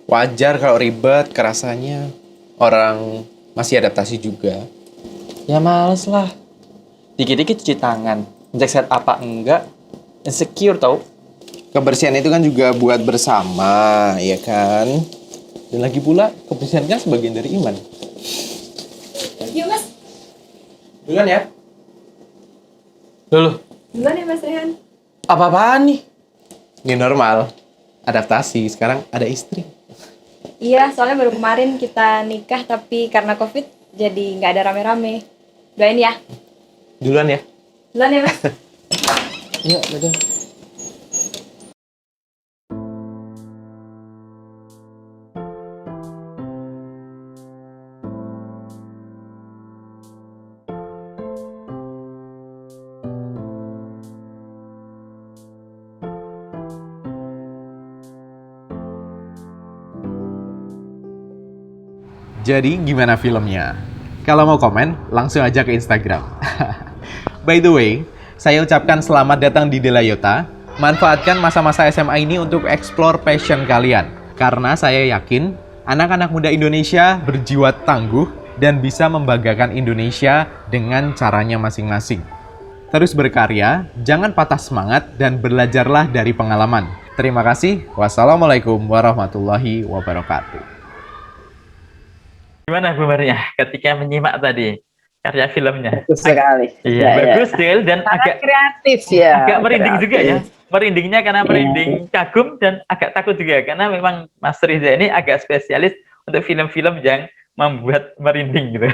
Speaker 6: Wajar kalau ribet kerasanya. Orang masih adaptasi juga.
Speaker 7: Ya males lah. Dikit-dikit cuci tangan. Ngecek set apa enggak. Insecure tau.
Speaker 6: Kebersihan itu kan juga buat bersama, ya kan? Dan lagi pula, kebersihan kan sebagian dari iman.
Speaker 1: Yuk mas,
Speaker 7: Duluan ya. Dulu.
Speaker 1: duluan ya mas Rehan.
Speaker 7: Apa-apaan nih?
Speaker 6: Ini normal. Adaptasi, sekarang ada istri.
Speaker 8: Iya, soalnya baru kemarin kita nikah, tapi karena COVID jadi nggak ada rame-rame. Doain ya.
Speaker 6: Duluan ya.
Speaker 8: Duluan ya, Mas.
Speaker 7: Iya, betul.
Speaker 6: Jadi gimana filmnya? Kalau mau komen, langsung aja ke Instagram. By the way, saya ucapkan selamat datang di Delayota. Manfaatkan masa-masa SMA ini untuk explore passion kalian. Karena saya yakin anak-anak muda Indonesia berjiwa tangguh dan bisa membanggakan Indonesia dengan caranya masing-masing. Terus berkarya, jangan patah semangat, dan belajarlah dari pengalaman. Terima kasih. Wassalamualaikum warahmatullahi wabarakatuh.
Speaker 2: Gimana Bu Maria ketika menyimak tadi karya filmnya?
Speaker 3: Bagus sekali.
Speaker 2: Iya,
Speaker 3: Ya,
Speaker 2: bagus
Speaker 3: ya.
Speaker 2: Del, dan
Speaker 3: Sangat
Speaker 2: agak
Speaker 3: kreatif ya.
Speaker 2: agak merinding juga ya.
Speaker 3: kreatif.
Speaker 2: Merindingnya karena merinding kagum dan agak takut juga karena memang Mas Riza ini agak spesialis untuk film-film yang membuat merinding gitu.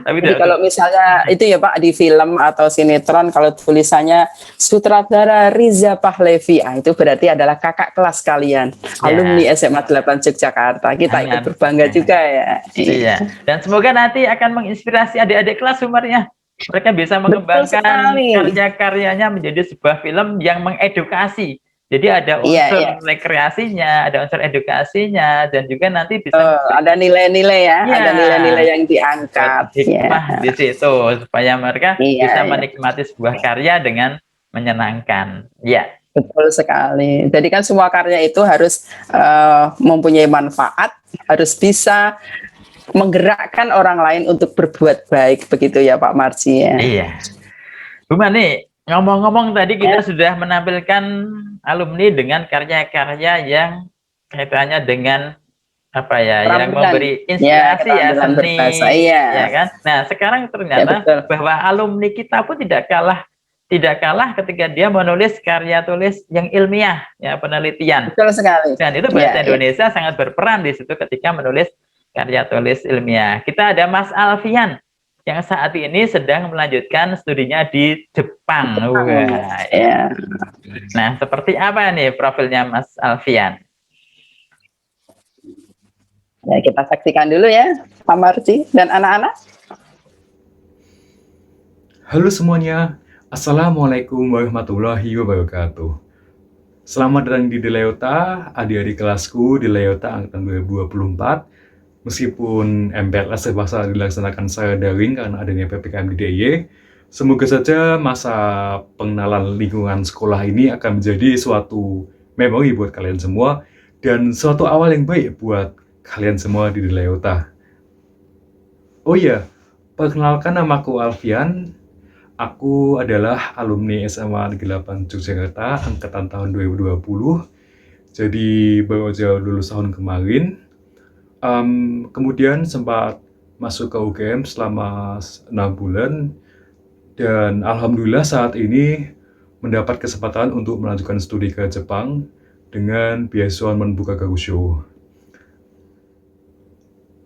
Speaker 2: Tapi
Speaker 3: Jadi
Speaker 2: tidak
Speaker 3: kalau misalnya itu ya Pak, di film atau sinetron kalau tulisannya sutradara Riza Pahlavi, itu berarti adalah kakak kelas kalian, alumni SMA 8 Yogyakarta. Kita ikut
Speaker 2: Sangat.
Speaker 3: berbangga juga ya.
Speaker 2: Iya. Dan semoga nanti akan menginspirasi adik-adik kelas Sumarnya. Mereka bisa mengembangkan
Speaker 3: sekali.
Speaker 2: karya-karyanya menjadi sebuah film yang mengedukasi. Jadi ada
Speaker 3: Iya,
Speaker 2: unsur
Speaker 3: iya.
Speaker 2: rekreasinya, ada unsur edukasinya, dan juga nanti bisa
Speaker 3: Ada nilai-nilai ya,
Speaker 2: Iya.
Speaker 3: ada nilai-nilai yang diangkat.
Speaker 2: hikmah
Speaker 3: Ya.
Speaker 2: di situ supaya mereka
Speaker 3: Iya,
Speaker 2: bisa
Speaker 3: iya.
Speaker 2: menikmati sebuah karya dengan menyenangkan. Ya,
Speaker 3: Betul sekali. Jadi kan semua karya itu harus mempunyai manfaat, harus bisa menggerakkan orang lain untuk berbuat baik, begitu ya Pak Marji ya.
Speaker 2: iya. Bu Mani, ngomong-ngomong tadi kita sudah menampilkan alumni dengan karya-karya yang kaitannya dengan apa ya, yang
Speaker 3: Keterampilan.
Speaker 2: memberi inspirasi ya,
Speaker 3: keterampilan
Speaker 2: seni,
Speaker 3: berbahasa, iya.
Speaker 2: ya kan? Nah, sekarang
Speaker 3: Ya,
Speaker 2: ternyata
Speaker 3: betul.
Speaker 2: bahwa alumni kita pun tidak kalah ketika dia menulis karya tulis yang ilmiah, ya, penelitian.
Speaker 3: Betul sekali.
Speaker 2: Dan itu bahasa
Speaker 3: Iya, iya.
Speaker 2: Indonesia sangat berperan di situ ketika menulis karya tulis ilmiah. Kita ada Mas Alfian yang saat ini sedang melanjutkan studinya di Jepang. Wah,
Speaker 3: Ya.
Speaker 2: nah, seperti apa nih profilnya Mas Alfian?
Speaker 3: Ya, kita saksikan dulu ya, Pak Marji dan anak-anak.
Speaker 9: Halo semuanya, Assalamualaikum warahmatullahi wabarakatuh. Selamat datang di Delayota, adik-adik kelasku di Delayota angkatan 2024. Meskipun MPLS terpaksa dilaksanakan secara daring karena adanya PPKM di DIY, semoga saja masa pengenalan lingkungan sekolah ini akan menjadi suatu memori buat kalian semua dan suatu awal yang baik buat kalian semua di Delayota. Oh iya, perkenalkan namaku Alfian. Aku adalah alumni SMA Negeri 8 Yogyakarta angkatan tahun 2020. Jadi baru aja lulus tahun kemarin. Kemudian sempat masuk ke UGM selama 6 bulan. Dan alhamdulillah saat ini mendapat kesempatan untuk melanjutkan studi ke Jepang dengan beasiswa Menbuka Gagusyo.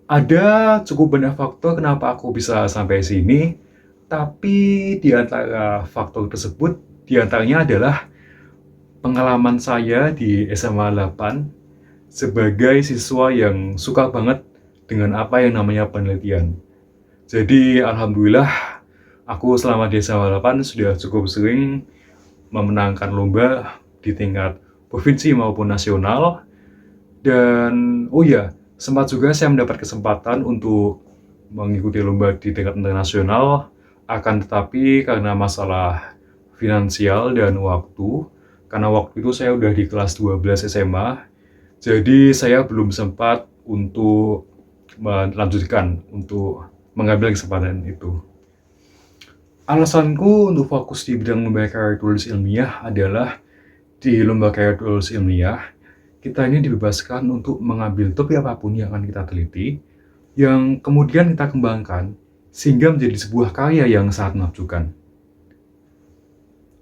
Speaker 9: Ada cukup banyak faktor kenapa aku bisa sampai sini, tapi di antara faktor tersebut, di antaranya adalah pengalaman saya di SMA 8 sebagai siswa yang suka banget dengan apa yang namanya penelitian. Jadi alhamdulillah aku selama di SMA 8 sudah cukup sering memenangkan lomba di tingkat provinsi maupun nasional. Dan oh ya, sempat juga saya mendapat kesempatan untuk mengikuti lomba di tingkat internasional, akan tetapi karena masalah finansial dan waktu, karena waktu itu saya udah di kelas 12 SMA, jadi saya belum sempat untuk melanjutkan, untuk mengambil kesempatan itu. Alasanku untuk fokus di bidang lomba karya tulis ilmiah adalah di lomba karya tulis ilmiah, kita ini dibebaskan untuk mengambil topik apapun yang akan kita teliti, yang kemudian kita kembangkan, sehingga menjadi sebuah karya yang sangat menakjubkan.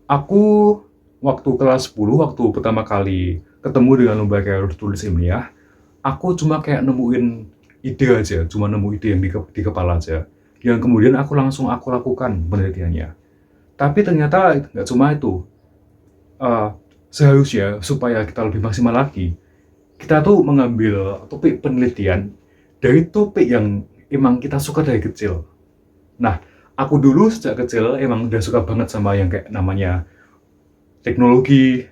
Speaker 9: Aku waktu kelas 10, waktu pertama kali ketemu dengan lomba karya tulis ilmiah, aku cuma kayak nemuin ide aja, cuma nemu ide yang di kepala aja, yang kemudian aku lakukan penelitiannya. Tapi ternyata nggak cuma itu. Seharusnya supaya kita lebih maksimal lagi, kita tuh mengambil topik penelitian dari topik yang emang kita suka dari kecil. Nah, aku dulu sejak kecil emang udah suka banget sama yang kayak namanya teknologi,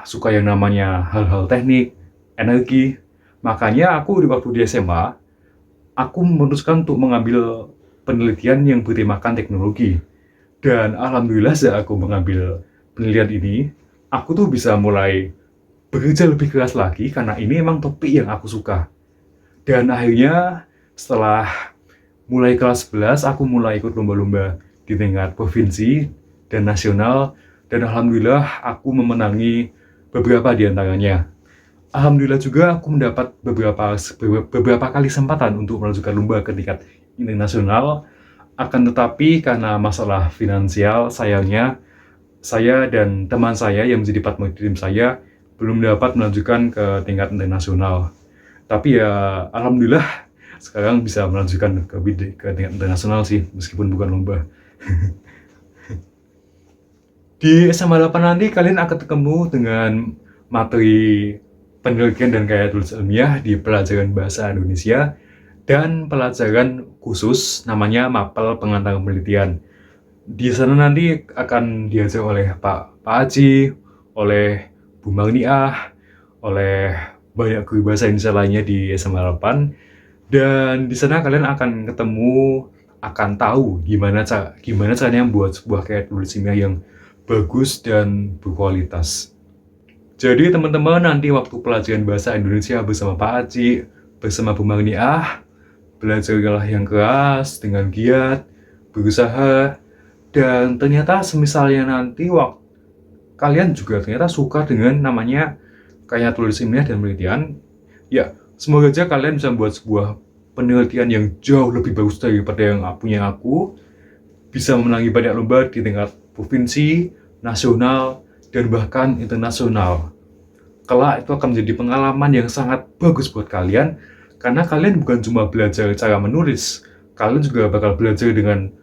Speaker 9: suka yang namanya hal-hal teknik, energi. Makanya aku di waktu di SMA, aku memutuskan untuk mengambil penelitian yang bertemakan teknologi. Dan alhamdulillah sejak aku mengambil penelitian ini, aku tuh bisa mulai bekerja lebih keras lagi karena ini emang topik yang aku suka. Dan akhirnya setelah mulai kelas 11 aku mulai ikut lomba-lomba di tingkat provinsi dan nasional, dan alhamdulillah aku memenangi beberapa di antaranya. Alhamdulillah juga aku mendapat beberapa kali kesempatan untuk melanjutkan lomba ke tingkat internasional. Akan tetapi karena masalah finansial, sayangnya saya dan teman saya yang menjadi partner tim saya belum dapat melanjutkan ke tingkat internasional. Tapi ya alhamdulillah sekarang bisa melanjutkan ke tingkat internasional sih, meskipun bukan lomba. Di SMA 8 nanti kalian akan ketemu dengan materi penelitian dan karya tulis ilmiah di pelajaran bahasa Indonesia dan pelajaran khusus namanya mapel pengantar penelitian. Di sana nanti akan diajar oleh Pak Aji, oleh Bu Marniah, oleh banyak guru bahasa Indonesia lainnya di SMA 8. Dan di sana kalian akan ketemu, akan tahu gimana caranya membuat sebuah karya tulis ilmiah yang bagus dan berkualitas. Jadi teman-teman, nanti waktu pelajaran bahasa Indonesia bersama Pak Aji, bersama Bu Marniah, belajarlah yang keras, dengan giat, berusaha, dan ternyata semisalnya nanti kalian juga ternyata suka dengan namanya karya tulis ilmiah dan penelitian, ya semoga aja kalian bisa membuat sebuah penelitian yang jauh lebih bagus daripada yang punya aku, bisa memenangi banyak lomba di tingkat provinsi, nasional, dan bahkan internasional. Kelak itu akan menjadi pengalaman yang sangat bagus buat kalian, karena kalian bukan cuma belajar cara menulis, kalian juga bakal belajar dengan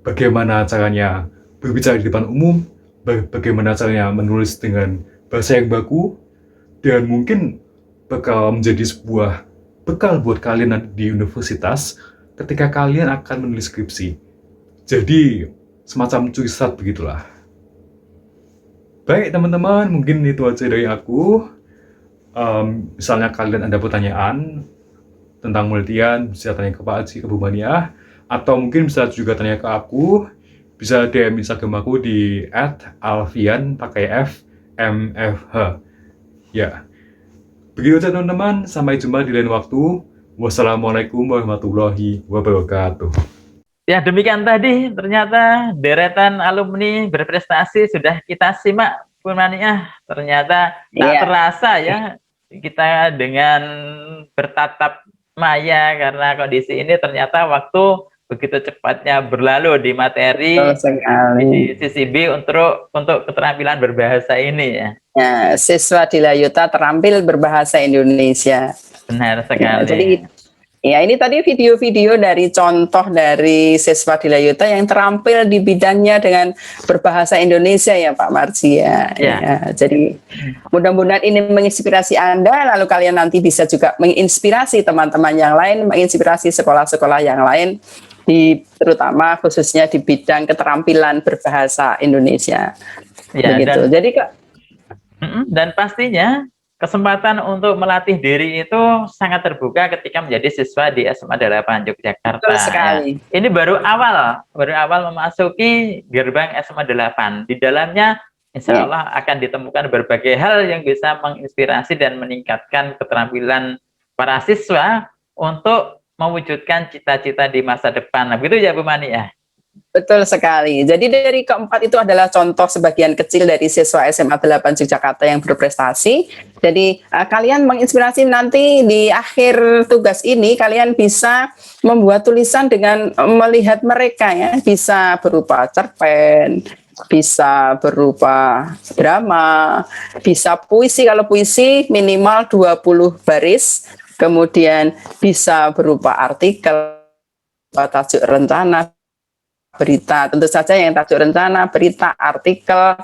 Speaker 9: bagaimana caranya berbicara di depan umum, bagaimana caranya menulis dengan bahasa yang baku, dan mungkin bakal menjadi sebuah bekal buat kalian di universitas ketika kalian akan menulis skripsi. Jadi semacam curi start begitulah. Baik teman-teman, mungkin itu aja dari aku. Misalnya kalian ada pertanyaan tentang penelitian, bisa tanya ke Pak Aji, ke Bu Marniah, atau mungkin bisa juga tanya ke aku. Bisa DM Instagram aku di @alfian pakai FMFH. Ya, begitu aja teman-teman. Sampai jumpa di lain waktu. Wassalamualaikum warahmatullahi wabarakatuh.
Speaker 2: Ya, demikian tadi ternyata deretan alumni berprestasi sudah kita simak, Bu Marniah. Ternyata tak terasa ya kita dengan bertatap maya karena kondisi ini ternyata waktu begitu cepatnya berlalu di materi di CCB untuk keterampilan berbahasa ini ya.
Speaker 3: Ya, siswa di Layota terampil berbahasa Indonesia.
Speaker 2: Benar sekali.
Speaker 3: Jadi ya, ini tadi video-video dari contoh dari siswa di Layota yang terampil di bidangnya dengan berbahasa Indonesia ya Pak Marji ya. Ya, jadi mudah-mudahan ini menginspirasi Anda, lalu kalian nanti bisa juga menginspirasi teman-teman yang lain, menginspirasi sekolah-sekolah yang lain, terutama khususnya di bidang keterampilan berbahasa Indonesia. Ya, begitu. Jadi
Speaker 2: dan pastinya kesempatan untuk melatih diri itu sangat terbuka ketika menjadi siswa di SMA 8 Yogyakarta.
Speaker 3: Betul sekali.
Speaker 2: Ya. Ini baru awal memasuki gerbang SMA 8. Di dalamnya insya Allah akan ditemukan berbagai hal yang bisa menginspirasi dan meningkatkan keterampilan para siswa untuk mewujudkan cita-cita di masa depan. Nah, begitu ya Bu Marniah?
Speaker 3: Betul sekali. Jadi dari keempat itu adalah contoh sebagian kecil dari siswa SMA 8 Yogyakarta yang berprestasi. Jadi kalian menginspirasi nanti di akhir tugas ini kalian bisa membuat tulisan dengan melihat mereka ya. Bisa berupa cerpen, bisa berupa drama, bisa puisi. Kalau puisi minimal 20 baris. Kemudian bisa berupa artikel, tajuk rencana, berita, tentu saja yang tajuk rencana, berita, artikel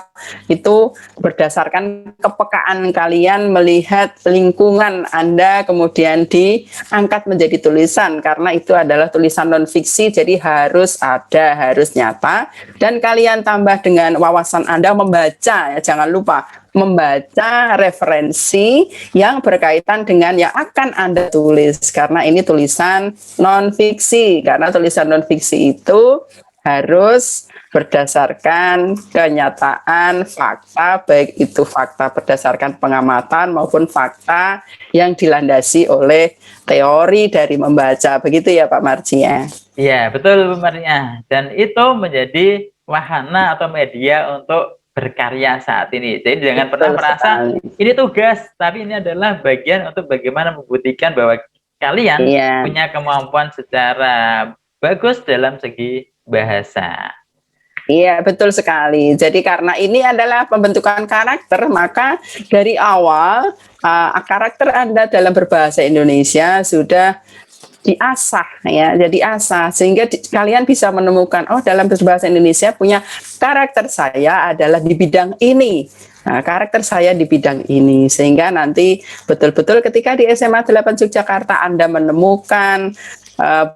Speaker 3: itu berdasarkan kepekaan kalian melihat lingkungan Anda kemudian diangkat menjadi tulisan karena itu adalah tulisan non-fiksi jadi harus ada, harus nyata dan kalian tambah dengan wawasan Anda membaca ya, jangan lupa membaca referensi yang berkaitan dengan yang akan Anda tulis karena ini tulisan non-fiksi karena tulisan non-fiksi itu harus berdasarkan kenyataan, fakta, baik itu fakta berdasarkan pengamatan maupun fakta yang dilandasi oleh teori dari membaca. Begitu ya Pak Marji ya?
Speaker 2: Iya, betul Bu Maria. Dan itu menjadi wahana atau media untuk berkarya saat ini. Jadi jangan pernah
Speaker 3: Betul
Speaker 2: merasa
Speaker 3: sekali.
Speaker 2: ini tugas, tapi ini adalah bagian untuk bagaimana membuktikan bahwa kalian
Speaker 3: Iya.
Speaker 2: punya kemampuan secara bagus dalam segi bahasa.
Speaker 3: Iya, betul sekali. Jadi karena ini adalah pembentukan karakter, maka dari awal karakter Anda dalam berbahasa Indonesia sudah diasah ya, jadi asah sehingga kalian bisa menemukan oh dalam berbahasa Indonesia punya karakter saya adalah di bidang ini. Nah, karakter saya di bidang ini sehingga nanti betul-betul ketika di SMA 8 Yogyakarta Anda menemukan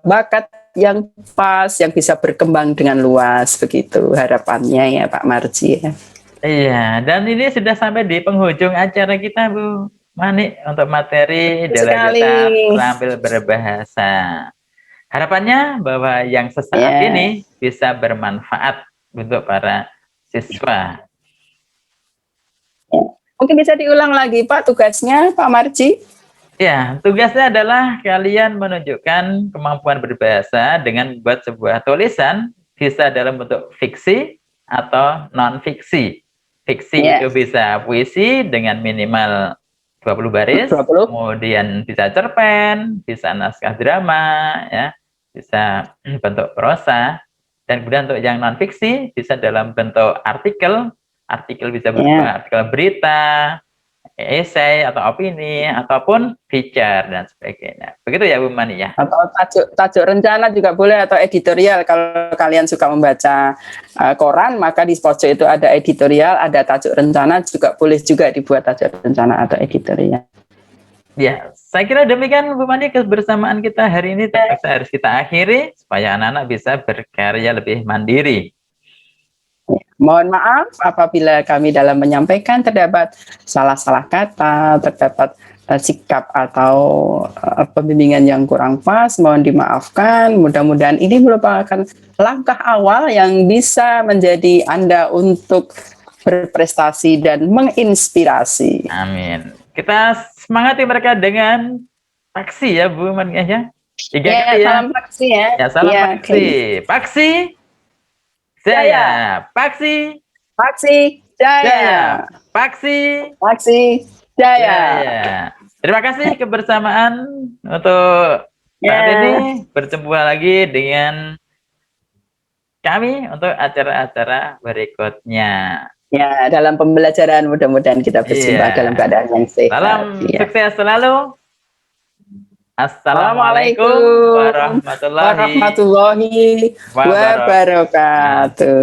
Speaker 3: bakat yang pas yang bisa berkembang dengan luas, begitu harapannya ya Pak Marji ya.
Speaker 2: Iya, dan ini sudah sampai di penghujung acara kita Bu Mani untuk materi
Speaker 3: Betul
Speaker 2: dalam
Speaker 3: sekali.
Speaker 2: kita terampil berbahasa. Harapannya bahwa yang sesaat ini bisa bermanfaat untuk para siswa.
Speaker 3: Mungkin bisa diulang lagi Pak tugasnya Pak Marji.
Speaker 2: Ya, tugasnya adalah kalian menunjukkan kemampuan berbahasa dengan membuat sebuah tulisan bisa dalam bentuk fiksi atau non-fiksi. Fiksi itu bisa puisi dengan minimal 20 baris,
Speaker 3: 20.
Speaker 2: kemudian bisa cerpen, bisa naskah drama, ya, bisa bentuk prosa, dan kemudian untuk yang non fiksi bisa dalam bentuk artikel bisa berupa artikel berita, esai atau opini, ataupun feature dan sebagainya. Begitu ya Bu Mani ya?
Speaker 3: Atau tajuk rencana juga boleh atau editorial kalau kalian suka membaca koran maka di pojok itu ada editorial, ada tajuk rencana juga boleh juga dibuat tajuk rencana atau editorial.
Speaker 2: Ya, saya kira demikian Bu Mani kebersamaan kita hari ini terpaksa harus kita akhiri supaya anak-anak bisa berkarya lebih mandiri.
Speaker 3: Mohon maaf apabila kami dalam menyampaikan terdapat salah-salah kata, terdapat sikap atau pembimbingan yang kurang pas, mohon dimaafkan. Mudah-mudahan ini merupakan langkah awal yang bisa menjadi Anda untuk berprestasi dan menginspirasi.
Speaker 2: Amin. Kita semangati mereka dengan paksi ya Bu Mania ya. Tiga
Speaker 3: Ya,
Speaker 2: kali ya.
Speaker 3: salam paksi ya.
Speaker 2: Ya, salam
Speaker 3: Ya,
Speaker 2: paksi. Paksi. Jaya. Paksi.
Speaker 3: Paksi. Jaya.
Speaker 2: Jaya. Paksi.
Speaker 3: Paksi. Jaya.
Speaker 2: Jaya. Terima kasih kebersamaan untuk saat ini. Berjumpa lagi dengan kami untuk acara-acara berikutnya.
Speaker 3: Ya, dalam pembelajaran mudah-mudahan kita berjumpa dalam keadaan yang sehat.
Speaker 2: Salam sukses selalu. Assalamualaikum warahmatullahi
Speaker 3: wabarakatuh.